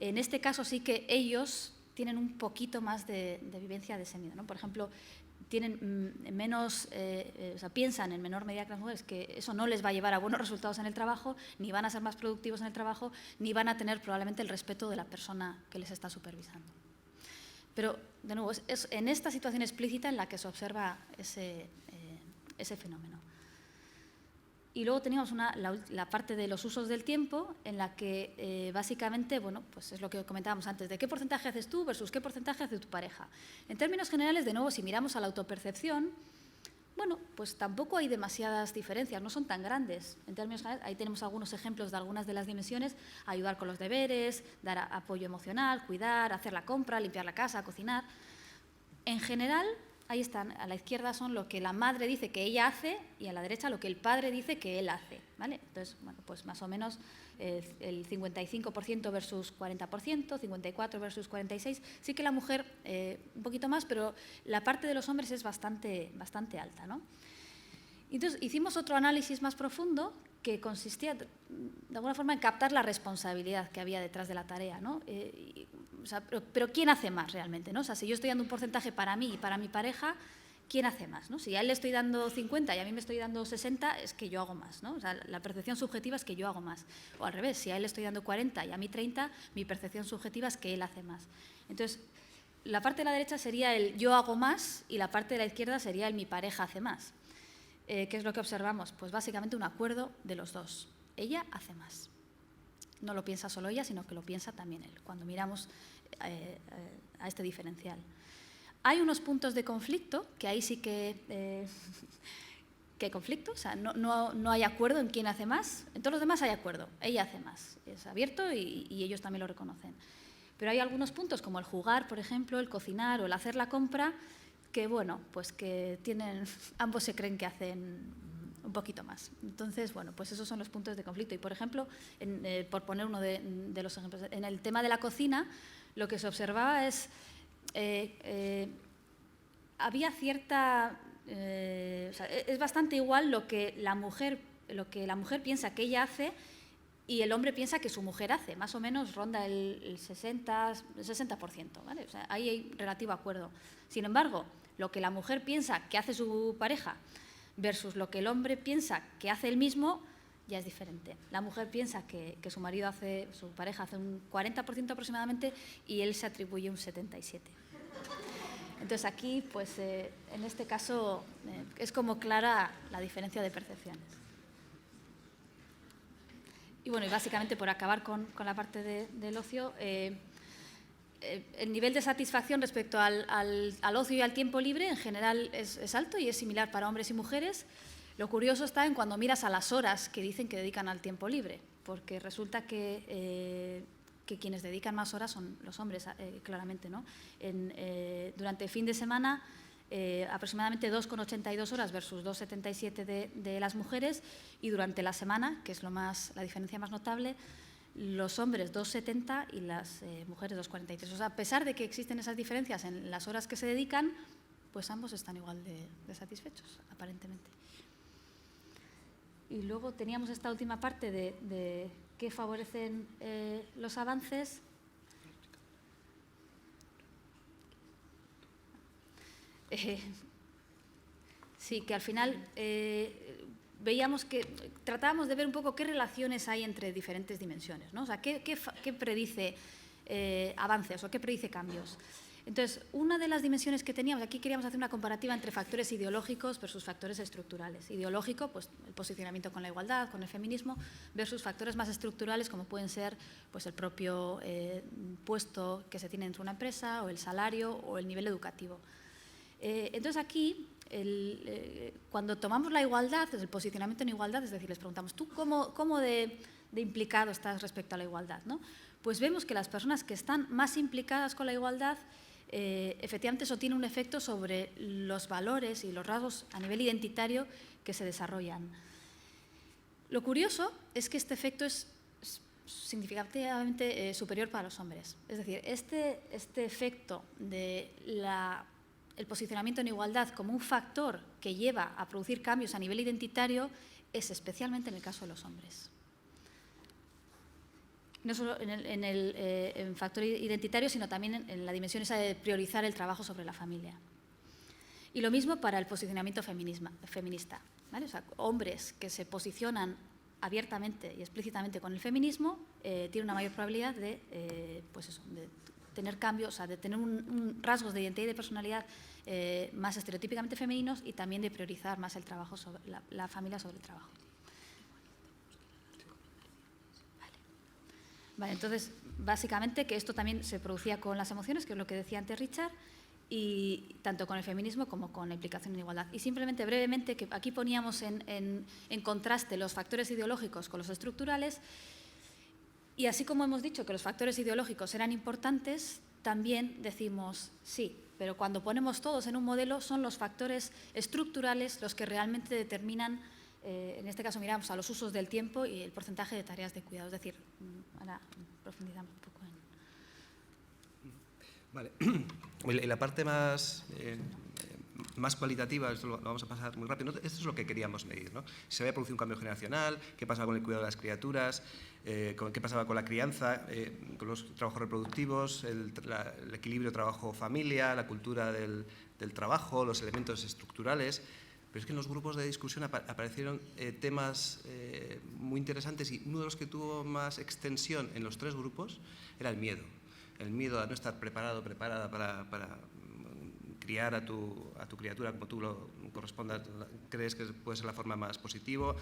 en este caso sí que ellos tienen un poquito más de vivencia de ese miedo, ¿no? Por ejemplo, tienen menos, o sea, piensan en menor medida que las mujeres que eso no les va a llevar a buenos resultados en el trabajo, ni van a ser más productivos en el trabajo, ni van a tener probablemente el respeto de la persona que les está supervisando. Pero, de nuevo, es en esta situación explícita en la que se observa ese fenómeno. Y luego teníamos la parte de los usos del tiempo, en la que básicamente, bueno, pues es lo que comentábamos antes, de qué porcentaje haces tú versus qué porcentaje hace tu pareja. En términos generales, de nuevo, si miramos a la autopercepción, bueno, pues tampoco hay demasiadas diferencias, no son tan grandes. En términos generales, ahí tenemos algunos ejemplos de algunas de las dimensiones: ayudar con los deberes, dar apoyo emocional, cuidar, hacer la compra, limpiar la casa, cocinar. En general, ahí están, a la izquierda son lo que la madre dice que ella hace y a la derecha lo que el padre dice que él hace, ¿vale? Entonces, bueno, pues más o menos el 55% versus 40%, 54 versus 46. Sí que la mujer un poquito más, pero la parte de los hombres es bastante alta, ¿no? Entonces, hicimos otro análisis más profundo que consistía, de alguna forma, en captar la responsabilidad que había detrás de la tarea, ¿no? O sea, pero ¿quién hace más realmente, ¿no? O sea, si yo estoy dando un porcentaje para mí y para mi pareja, ¿quién hace más, ¿no? Si a él le estoy dando 50 y a mí me estoy dando 60, es que yo hago más, ¿no? O sea, la percepción subjetiva es que yo hago más. O al revés, si a él le estoy dando 40 y a mí 30, mi percepción subjetiva es que él hace más. Entonces, la parte de la derecha sería el yo hago más y la parte de la izquierda sería el mi pareja hace más. ¿Qué es lo que observamos? Pues básicamente un acuerdo de los dos. Ella hace más. No lo piensa solo ella, sino que lo piensa también él, cuando miramos a este diferencial. Hay unos puntos de conflicto, que ahí sí que hay conflicto, o sea, no hay acuerdo en quién hace más. En todos los demás hay acuerdo, ella hace más, es abierto y ellos también lo reconocen. Pero hay algunos puntos, como el jugar, por ejemplo, el cocinar o el hacer la compra, que, bueno, pues que ambos se creen que hacen un poquito más. Entonces, bueno, pues esos son los puntos de conflicto. Y, por ejemplo, por poner uno de los ejemplos, en el tema de la cocina, lo que se observaba es había cierta... o sea, es bastante igual lo que la mujer piensa que ella hace y el hombre piensa que su mujer hace. Más o menos ronda el 60%, ¿vale? O sea, ahí hay relativo acuerdo. Sin embargo, lo que la mujer piensa que hace su pareja versus lo que el hombre piensa que hace él mismo, ya es diferente. La mujer piensa que su pareja hace un 40% aproximadamente y él se atribuye un 77%. Entonces aquí, pues en este caso, es como clara la diferencia de percepciones. Y bueno, y básicamente por acabar con la parte del ocio, el nivel de satisfacción respecto al ocio y al tiempo libre en general es alto y es similar para hombres y mujeres. Lo curioso está en cuando miras a las horas que dicen que dedican al tiempo libre, porque resulta que quienes dedican más horas son los hombres, claramente, ¿no? Durante el fin de semana, aproximadamente 2,82 horas versus 2,77 de las mujeres, y durante la semana, que es la diferencia más notable, los hombres 2,70 y las mujeres 2,43. O sea, a pesar de que existen esas diferencias en las horas que se dedican, pues ambos están igual de satisfechos, aparentemente. Y luego teníamos esta última parte de qué favorecen los avances. Sí, que al final veíamos que tratábamos de ver un poco qué relaciones hay entre diferentes dimensiones, ¿no? O sea, qué predice avances o qué predice cambios. Entonces, una de las dimensiones que teníamos, aquí queríamos hacer una comparativa entre factores ideológicos versus factores estructurales. Ideológico, pues el posicionamiento con la igualdad, con el feminismo, versus factores más estructurales como pueden ser pues, el propio puesto que se tiene dentro de una empresa, o el salario, o el nivel educativo. Entonces aquí cuando tomamos la igualdad, el posicionamiento en igualdad, es decir, les preguntamos, ¿tú cómo de implicado estás respecto a la igualdad, ¿no? Pues vemos que las personas que están más implicadas con la igualdad, efectivamente eso tiene un efecto sobre los valores y los rasgos a nivel identitario que se desarrollan. Lo curioso es que este efecto es significativamente superior para los hombres. Es decir, este efecto de el posicionamiento en igualdad como un factor que lleva a producir cambios a nivel identitario es especialmente en el caso de los hombres. No solo en el factor identitario, sino también en la dimensión esa de priorizar el trabajo sobre la familia. Y lo mismo para el posicionamiento feminista, ¿vale? O sea, hombres que se posicionan abiertamente y explícitamente con el feminismo tienen una mayor probabilidad de, pues eso, de tener cambios, o sea, de tener rasgos de identidad y de personalidad más estereotípicamente femeninos y también de priorizar más el trabajo sobre la familia sobre el trabajo. Vale, entonces, básicamente que esto también se producía con las emociones, que es lo que decía antes Richard, y tanto con el feminismo como con la implicación en igualdad. Y simplemente brevemente, que aquí poníamos en contraste los factores ideológicos con los estructurales, y así como hemos dicho que los factores ideológicos eran importantes, también decimos sí, pero cuando ponemos todos en un modelo son los factores estructurales los que realmente determinan, en este caso miramos a los usos del tiempo y el porcentaje de tareas de cuidado. Es decir, ahora profundizamos un poco en… Vale. Y la parte más cualitativa, esto lo vamos a pasar muy rápido, esto es lo que queríamos medir, ¿no? Si se había producido un cambio generacional, qué pasaba con el cuidado de las criaturas, qué pasaba con la crianza, con los trabajos reproductivos, el equilibrio trabajo-familia, la cultura del trabajo, los elementos estructurales. Pero es que en los grupos de discusión aparecieron temas muy interesantes, y uno de los que tuvo más extensión en los tres grupos era el miedo. El miedo a no estar preparada para criar a tu criatura como tú lo corresponda, crees que puede ser la forma más positiva,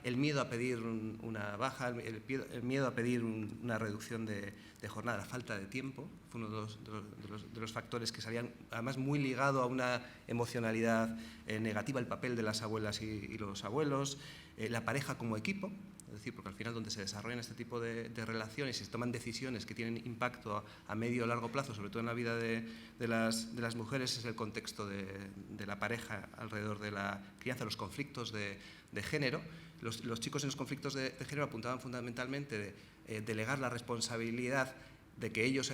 el miedo a pedir una baja, el miedo a pedir una reducción de jornada, la falta de tiempo, fue uno de los factores que salían, además muy ligado a una emocionalidad negativa, el papel de las abuelas y los abuelos, la pareja como equipo. Es decir, porque al final donde se desarrollan este tipo de relaciones y se toman decisiones que tienen impacto a medio o largo plazo, sobre todo en la vida de las mujeres, es el contexto de la pareja alrededor de la crianza, los conflictos de género. Los chicos en los conflictos de género apuntaban fundamentalmente de delegar la responsabilidad de que ellos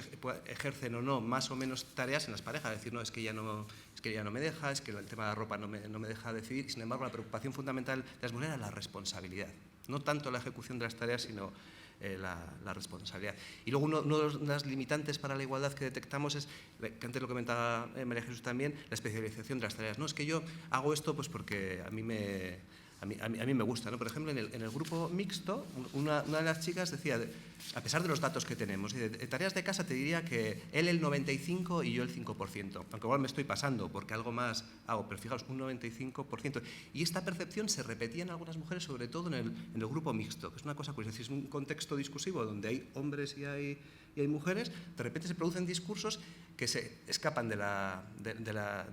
ejercen o no más o menos tareas en las parejas, es decir, no, es que ella no me deja, es que el tema de la ropa no me deja decidir. Sin embargo, la preocupación fundamental de las mujeres era la responsabilidad. No tanto la ejecución de las tareas, sino la responsabilidad. Y luego uno de las limitantes para la igualdad que detectamos es, que antes lo comentaba María Jesús también, la especialización de las tareas. No, es que yo hago esto pues porque a mí me gusta, ¿no? Por ejemplo, en el grupo mixto, una de las chicas decía, a pesar de los datos que tenemos, de tareas de casa te diría que él el 95% y yo el 5%, aunque igual me estoy pasando porque algo más hago, pero fijaos, un 95%. Y esta percepción se repetía en algunas mujeres, sobre todo en el grupo mixto, que es una cosa curiosa. Si es un contexto discursivo donde hay hombres y hay mujeres, de repente se producen discursos que se escapan de la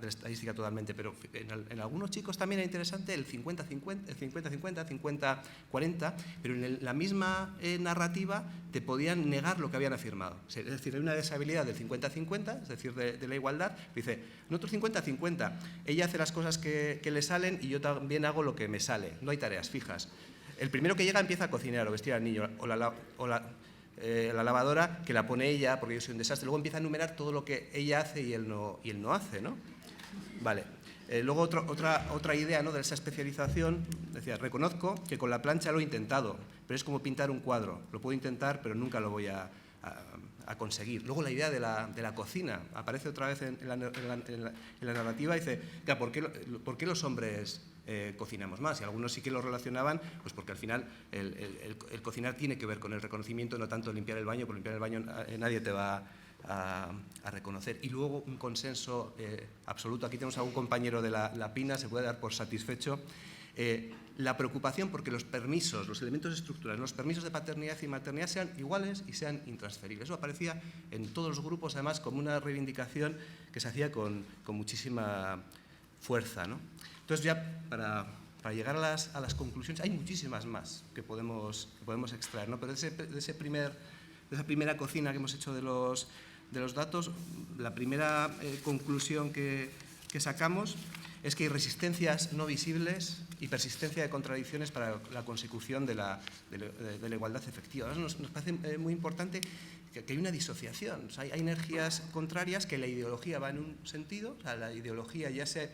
estadística totalmente, pero en algunos chicos también era interesante el 50-50, el 50-50, 50-40, pero en la misma narrativa te podían negar lo que habían afirmado. Es decir, hay una deshabilidad del 50-50, es decir, de la igualdad. Dice, nosotros 50-50, ella hace las cosas que le salen y yo también hago lo que me sale, no hay tareas fijas. El primero que llega empieza a cocinar o vestir al niño, o la lavadora que la pone ella porque yo soy un desastre. Luego empieza a enumerar todo lo que ella hace y él no hace, ¿no? Vale. Luego otra idea, ¿no?, de esa especialización, decía, reconozco que con la plancha lo he intentado, pero es como pintar un cuadro. Lo puedo intentar, pero nunca lo voy a conseguir. Luego la idea de la cocina aparece otra vez en la narrativa y dice, ¿por qué los hombres cocinamos más? Y algunos sí que lo relacionaban, pues porque al final el cocinar tiene que ver con el reconocimiento, no tanto limpiar el baño, porque limpiar el baño nadie te va a reconocer. Y luego un consenso absoluto. Aquí tenemos a un compañero de la PINA, se puede dar por satisfecho. La preocupación porque los permisos, los elementos estructurales, los permisos de paternidad y maternidad sean iguales y sean intransferibles. Eso aparecía en todos los grupos, además, como una reivindicación que se hacía con muchísima fuerza, ¿no? Entonces, ya para llegar a las conclusiones, hay muchísimas más que podemos extraer, ¿no? Pero de esa primera cocina que hemos hecho de los datos, la primera conclusión que sacamos es que hay resistencias no visibles y persistencia de contradicciones para la consecución de la igualdad efectiva. Ahora nos parece muy importante que hay una disociación, o sea, hay energías contrarias, que la ideología va en un sentido, o sea, la ideología ya se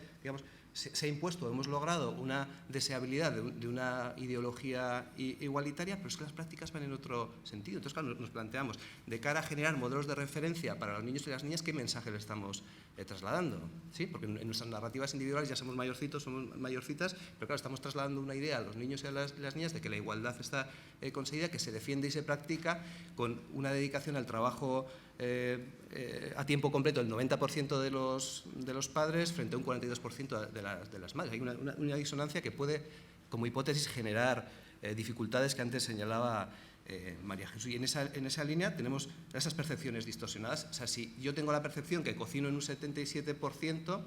ha impuesto, hemos logrado una deseabilidad de una ideología igualitaria, pero es que las prácticas van en otro sentido. Entonces, claro, nos planteamos, de cara a generar modelos de referencia para los niños y las niñas, ¿qué mensaje le estamos trasladando? ¿Sí? Porque en nuestras narrativas individuales ya somos mayorcitos, somos mayorcitas, pero claro, estamos trasladando una idea a los niños y a las niñas de que la igualdad está conseguida, que se defiende y se practica con una dedicación al trabajo a tiempo completo del 90% de los padres frente a un 42% de las madres. Hay una disonancia que puede, como hipótesis, generar dificultades que antes señalaba María Jesús. Y en esa línea tenemos esas percepciones distorsionadas. O sea, si yo tengo la percepción que cocino en un 77%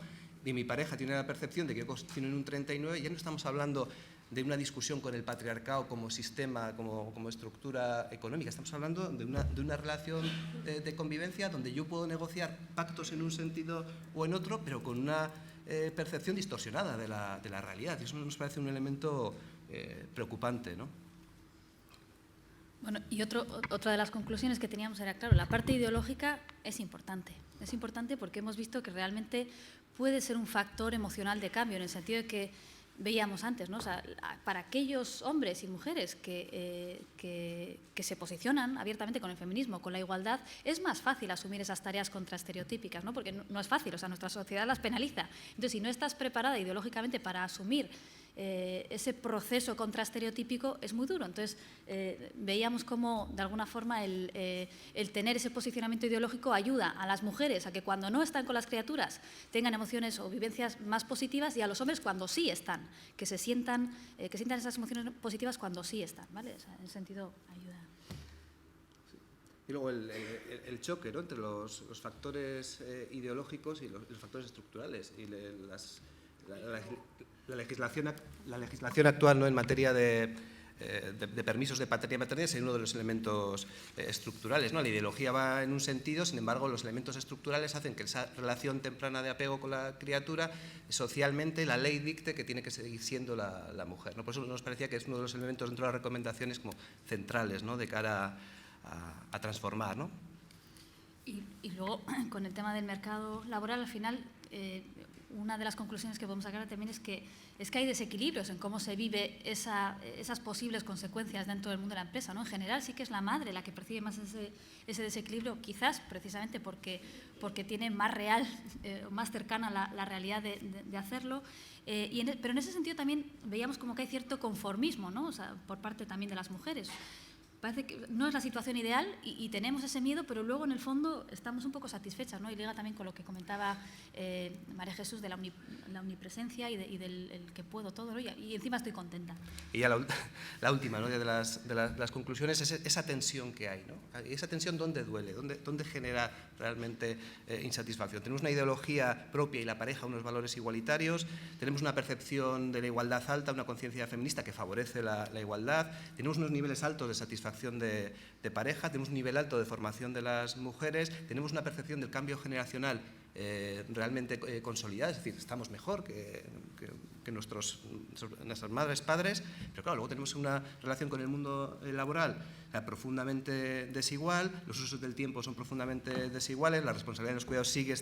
y mi pareja tiene la percepción de que yo cocino en un 39%, ya no estamos hablando de una discusión con el patriarcado como sistema, como estructura económica. Estamos hablando de una relación de convivencia donde yo puedo negociar pactos en un sentido o en otro, pero con una percepción distorsionada de la realidad. Y eso nos parece un elemento preocupante, ¿no? Bueno, y otra de las conclusiones que teníamos era, claro, la parte ideológica es importante. Es importante porque hemos visto que realmente puede ser un factor emocional de cambio, en el sentido de que veíamos antes, ¿no? O sea, para aquellos hombres y mujeres que se posicionan abiertamente con el feminismo, con la igualdad, es más fácil asumir esas tareas contraestereotípicas, ¿no? Porque no es fácil, o sea, nuestra sociedad las penaliza. Entonces, si no estás preparada ideológicamente para asumir ese proceso contraestereotípico, es muy duro. Entonces, veíamos cómo, de alguna forma, el tener ese posicionamiento ideológico ayuda a las mujeres a que cuando no están con las criaturas tengan emociones o vivencias más positivas, y a los hombres cuando sí están, que sientan esas emociones positivas cuando sí están, ¿vale? O sea, en ese sentido, ayuda. Y luego el choque, ¿no?, entre los factores ideológicos y los factores estructurales. Y la legislación actual, ¿no?, en materia de permisos de paternidad y maternidad es uno de los elementos estructurales, ¿no? La ideología va en un sentido, sin embargo, los elementos estructurales hacen que esa relación temprana de apego con la criatura, socialmente, la ley dicte que tiene que seguir siendo la mujer, ¿no? Por eso nos parecía que es uno de los elementos dentro de las recomendaciones como centrales, ¿no?, de cara a transformar, ¿no? Y luego, con el tema del mercado laboral, al final, una de las conclusiones que podemos sacar también es que hay desequilibrios en cómo se vive esas posibles consecuencias dentro del mundo de la empresa, ¿no? En general sí que es la madre la que percibe más ese desequilibrio, quizás precisamente porque tiene más real, más cercana la realidad de hacerlo. Pero en ese sentido también veíamos como que hay cierto conformismo, ¿no? O sea, por parte también de las mujeres. Parece que no es la situación ideal y tenemos ese miedo, pero luego en el fondo estamos un poco satisfechas, ¿no? Y liga también con lo que comentaba María Jesús de la omnipresencia y del que puedo todo, ¿no? Y encima estoy contenta. Y ya la última, ¿no?, de las conclusiones es esa tensión que hay, ¿no? Esa tensión, ¿dónde duele? ¿Dónde genera realmente insatisfacción? Tenemos una ideología propia y la pareja unos valores igualitarios, tenemos una percepción de la igualdad alta, una conciencia feminista que favorece la igualdad, tenemos unos niveles altos de satisfacción de pareja, tenemos un nivel alto de formación de las mujeres, tenemos una percepción del cambio generacional realmente consolidada, es decir, estamos mejor que nuestras madres, padres, pero claro, luego tenemos una relación con el mundo laboral profundamente desigual, los usos del tiempo son profundamente desiguales, la responsabilidad de los cuidados sigue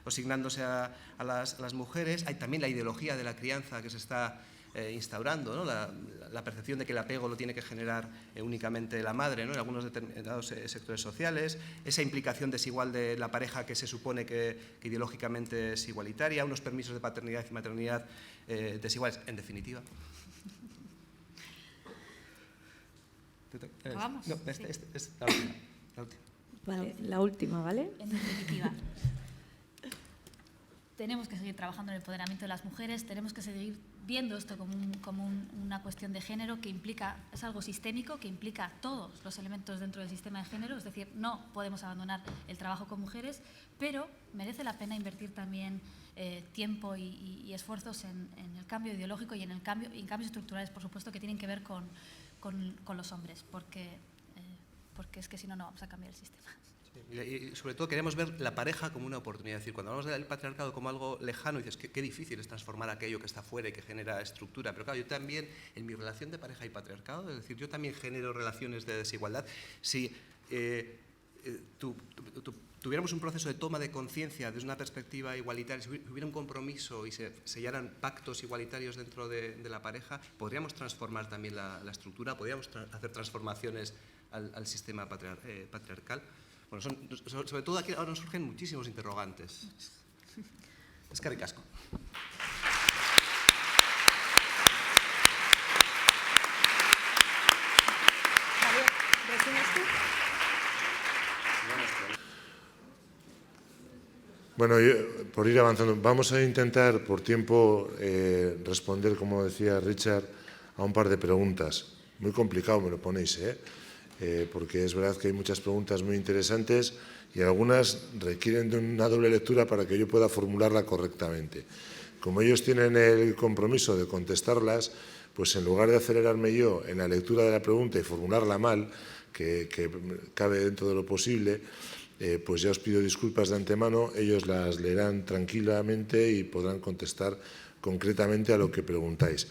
asignándose a las mujeres, hay también la ideología de la crianza que se está instaurando, ¿no?, la percepción de que el apego lo tiene que generar únicamente la madre, ¿no?, en algunos determinados sectores sociales, esa implicación desigual de la pareja que se supone que ideológicamente es igualitaria, unos permisos de paternidad y maternidad desiguales, en definitiva. Vamos. No, es la última. Vale, la última, ¿vale? En definitiva, tenemos que seguir trabajando en el empoderamiento de las mujeres, tenemos que seguir viendo esto como una cuestión de género que implica, es algo sistémico que implica todos los elementos dentro del sistema de género, es decir, no podemos abandonar el trabajo con mujeres, pero merece la pena invertir también tiempo y esfuerzos en el cambio ideológico y en cambios estructurales, por supuesto, que tienen que ver con los hombres, porque es que si no, no vamos a cambiar el sistema. Y sobre todo queremos ver la pareja como una oportunidad. Es decir, cuando hablamos del patriarcado como algo lejano, dices qué difícil es transformar aquello que está fuera y que genera estructura. Pero claro, yo también, en mi relación de pareja y patriarcado, es decir, yo también genero relaciones de desigualdad. Si tuviéramos un proceso de toma de conciencia desde una perspectiva igualitaria, si hubiera un compromiso y se sellaran pactos igualitarios dentro de la pareja, podríamos transformar también la estructura, podríamos hacer transformaciones al sistema patriarcal. Bueno, sobre todo aquí ahora nos surgen muchísimos interrogantes. Eskerrik asko. Bueno, por ir avanzando, vamos a intentar por tiempo responder, como decía Richard, a un par de preguntas. Muy complicado me lo ponéis, porque es verdad que hay muchas preguntas muy interesantes y algunas requieren de una doble lectura para que yo pueda formularla correctamente. Como ellos tienen el compromiso de contestarlas, pues en lugar de acelerarme yo en la lectura de la pregunta y formularla mal, que cabe dentro de lo posible, pues ya os pido disculpas de antemano, ellos las leerán tranquilamente y podrán contestar concretamente a lo que preguntáis.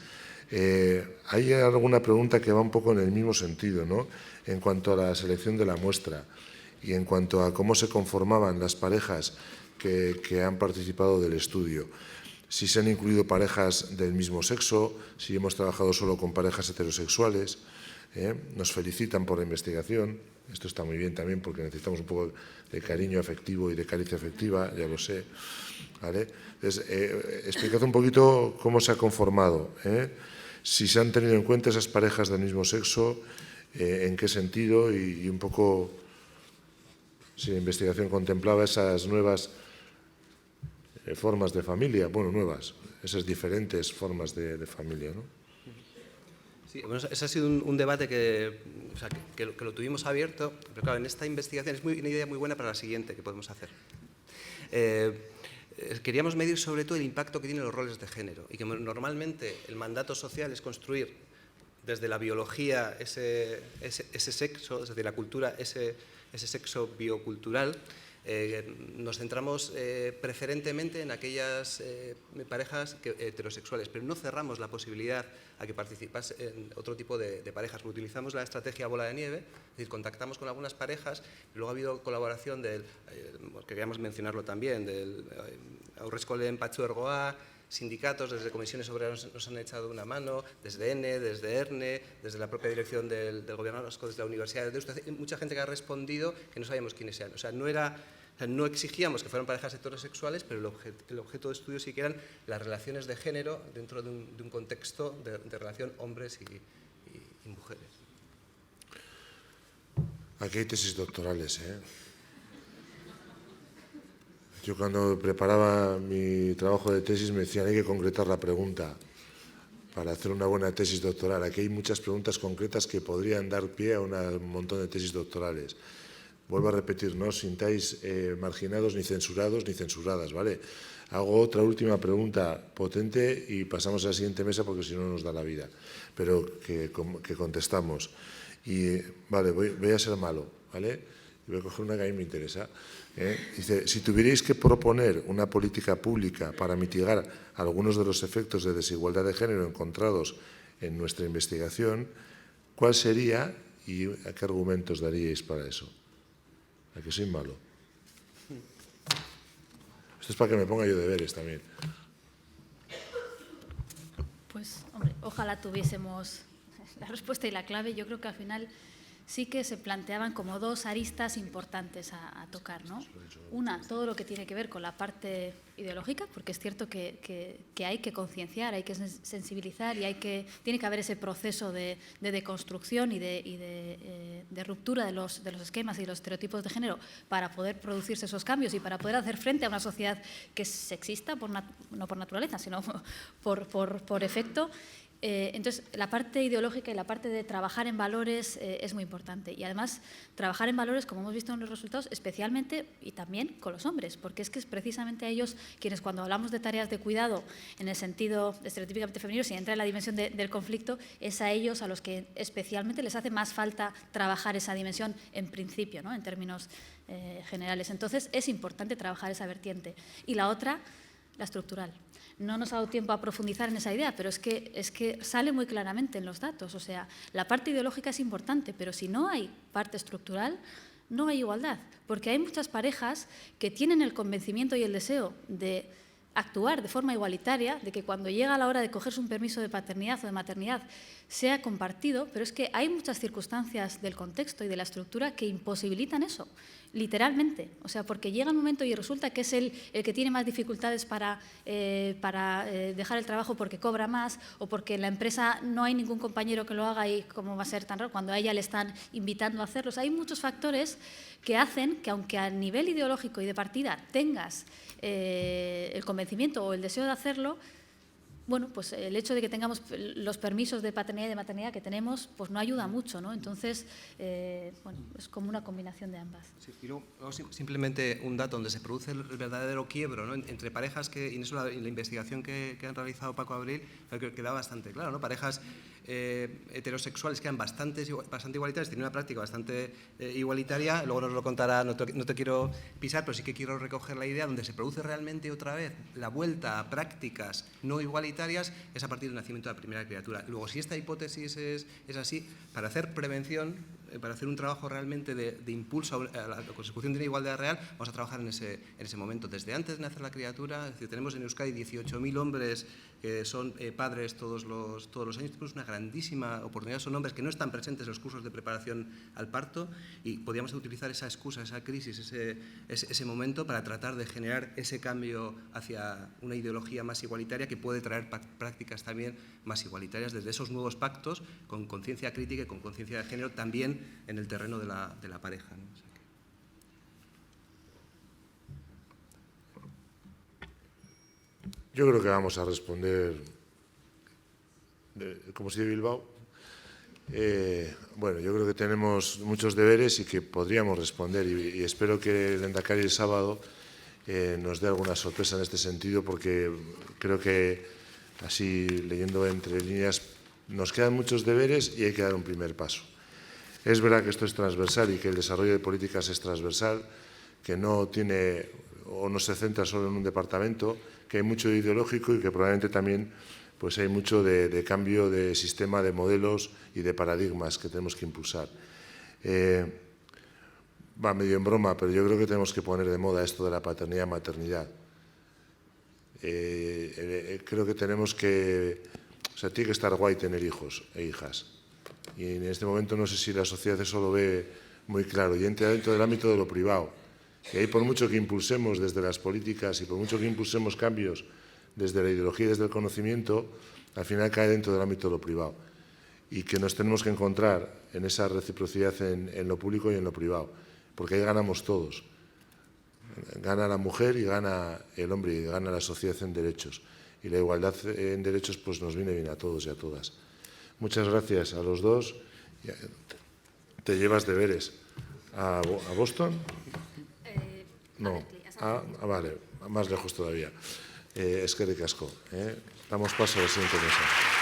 Hay alguna pregunta que va un poco en el mismo sentido, ¿no? En cuanto a la selección de la muestra y en cuanto a cómo se conformaban las parejas que han participado del estudio. Si se han incluido parejas del mismo sexo, si hemos trabajado solo con parejas heterosexuales. Nos felicitan por la investigación. Esto está muy bien también porque necesitamos un poco de cariño afectivo y de caricia afectiva, ya lo sé. ¿Vale? Entonces, explicad un poquito cómo se ha conformado. Si se han tenido en cuenta esas parejas del mismo sexo, en qué sentido y un poco si la investigación contemplaba esas nuevas formas de familia, bueno, nuevas, esas diferentes formas de familia, ¿no? Sí, bueno, ese ha sido un debate que lo tuvimos abierto, pero claro, en esta investigación es una idea muy buena para la siguiente que podemos hacer. Queríamos medir sobre todo el impacto que tienen los roles de género y que normalmente el mandato social es construir desde la biología ese sexo, desde la cultura ese sexo biocultural. Nos centramos preferentemente en aquellas parejas heterosexuales, pero no cerramos la posibilidad a que participase en otro tipo de parejas. Utilizamos la estrategia bola de nieve, es decir, contactamos con algunas parejas, y luego ha habido colaboración queríamos mencionarlo también, del Haurreskolen Partzuergoa, sindicatos, desde comisiones obreras nos han echado una mano, desde ENE, desde ERNE, desde la propia dirección del Gobierno vasco, desde la Universidad de Deusto. Mucha gente que ha respondido que no sabíamos quiénes eran. O sea, no exigíamos que fueran parejas heterosexuales, pero el objeto de estudio sí que eran las relaciones de género dentro de un contexto de relación hombres y mujeres. Aquí hay tesis doctorales, Yo cuando preparaba mi trabajo de tesis me decían hay que concretar la pregunta para hacer una buena tesis doctoral. Aquí hay muchas preguntas concretas que podrían dar pie a un montón de tesis doctorales. Vuelvo a repetir, no os sintáis marginados, ni censurados, ni censuradas, ¿vale? Hago otra última pregunta potente y pasamos a la siguiente mesa porque si no nos da la vida, pero que contestamos. Y, vale, voy a ser malo, ¿vale? Voy a coger una que a mí me interesa. Dice, si tuvierais que proponer una política pública para mitigar algunos de los efectos de desigualdad de género encontrados en nuestra investigación, ¿cuál sería y a qué argumentos daríais para eso? ¿A que soy malo? Esto es para que me ponga yo deberes también. Pues, hombre, ojalá tuviésemos la respuesta y la clave. Yo creo que al final sí que se planteaban como dos aristas importantes a tocar, ¿no? Una, todo lo que tiene que ver con la parte ideológica, porque es cierto que hay que concienciar, hay que sensibilizar y tiene que haber ese proceso de deconstrucción y de ruptura de los esquemas y los estereotipos de género para poder producirse esos cambios y para poder hacer frente a una sociedad que es sexista, no por naturaleza, sino por efecto. Entonces, la parte ideológica y la parte de trabajar en valores es muy importante. Y además, trabajar en valores, como hemos visto en los resultados, especialmente y también con los hombres, porque es que es precisamente a ellos quienes, cuando hablamos de tareas de cuidado en el sentido estereotípicamente femenino, si entra en la dimensión del conflicto, es a ellos a los que especialmente les hace más falta trabajar esa dimensión en principio, ¿no? En términos generales. Entonces, es importante trabajar esa vertiente. Y la otra, la estructural. No nos ha dado tiempo a profundizar en esa idea, pero es que sale muy claramente en los datos. O sea, la parte ideológica es importante, pero si no hay parte estructural, no hay igualdad. Porque hay muchas parejas que tienen el convencimiento y el deseo de actuar de forma igualitaria, de que cuando llega la hora de cogerse un permiso de paternidad o de maternidad sea compartido, pero es que hay muchas circunstancias del contexto y de la estructura que imposibilitan eso, literalmente. O sea, porque llega un momento y resulta que es el que tiene más dificultades para dejar el trabajo porque cobra más o porque en la empresa no hay ningún compañero que lo haga y cómo va a ser tan raro cuando a ella le están invitando a hacerlo. O sea, hay muchos factores que hacen que, aunque a nivel ideológico y de partida tengas el convencimiento o el deseo de hacerlo, bueno, pues el hecho de que tengamos los permisos de paternidad y de maternidad que tenemos, pues no ayuda mucho, ¿no? Entonces, bueno, es como una combinación de ambas. Sí, y luego simplemente un dato donde se produce el verdadero quiebro, ¿no? Entre parejas que, y en eso la investigación que han realizado Paco Abril, creo que queda bastante claro, ¿no? Parejas heterosexuales que eran bastante igualitarias, tienen una práctica bastante igualitaria, luego nos lo contará, no te quiero pisar, pero sí que quiero recoger la idea donde se produce realmente otra vez la vuelta a prácticas no igualitarias, es a partir del nacimiento de la primera criatura. Luego, si esta hipótesis es así, para hacer prevención, para hacer un trabajo realmente de impulso a la consecución de una igualdad real, vamos a trabajar en ese momento. Desde antes de nacer la criatura, es decir, tenemos en Euskadi 18.000 hombres que son padres todos los años. Tenemos una grandísima oportunidad. Son hombres que no están presentes en los cursos de preparación al parto y podríamos utilizar esa excusa, esa crisis, ese momento para tratar de generar ese cambio hacia una ideología más igualitaria que puede traer prácticas también más igualitarias desde esos nuevos pactos con conciencia crítica y con conciencia de género también en el terreno de la pareja, ¿no? O sea que... Yo creo que vamos a responder, como si de Bilbao. Bueno, yo creo que tenemos muchos deberes y que podríamos responder y espero que el Lehendakari el sábado nos dé alguna sorpresa en este sentido, porque creo que, así leyendo entre líneas, nos quedan muchos deberes y hay que dar un primer paso. Es verdad que esto es transversal y que el desarrollo de políticas es transversal, que no tiene o no se centra solo en un departamento, que hay mucho de ideológico y que probablemente también pues hay mucho de cambio de sistema, de modelos y de paradigmas que tenemos que impulsar. Va medio en broma, pero yo creo que tenemos que poner de moda esto de la paternidad-maternidad. Creo que tenemos que... O sea, tiene que estar guay tener hijos e hijas. Y en este momento no sé si la sociedad eso lo ve muy claro y entra dentro del ámbito de lo privado. Y ahí, por mucho que impulsemos desde las políticas y por mucho que impulsemos cambios desde la ideología y desde el conocimiento, al final cae dentro del ámbito de lo privado. Y que nos tenemos que encontrar en esa reciprocidad en lo público y en lo privado, porque ahí ganamos todos. Gana la mujer y gana el hombre y gana la sociedad en derechos. Y la igualdad en derechos pues nos viene bien a todos y a todas. Muchas gracias a los dos. Te llevas deberes a Boston. No, vale, más lejos todavía. Eskerrik asko. Damos paso a la siguiente mesa.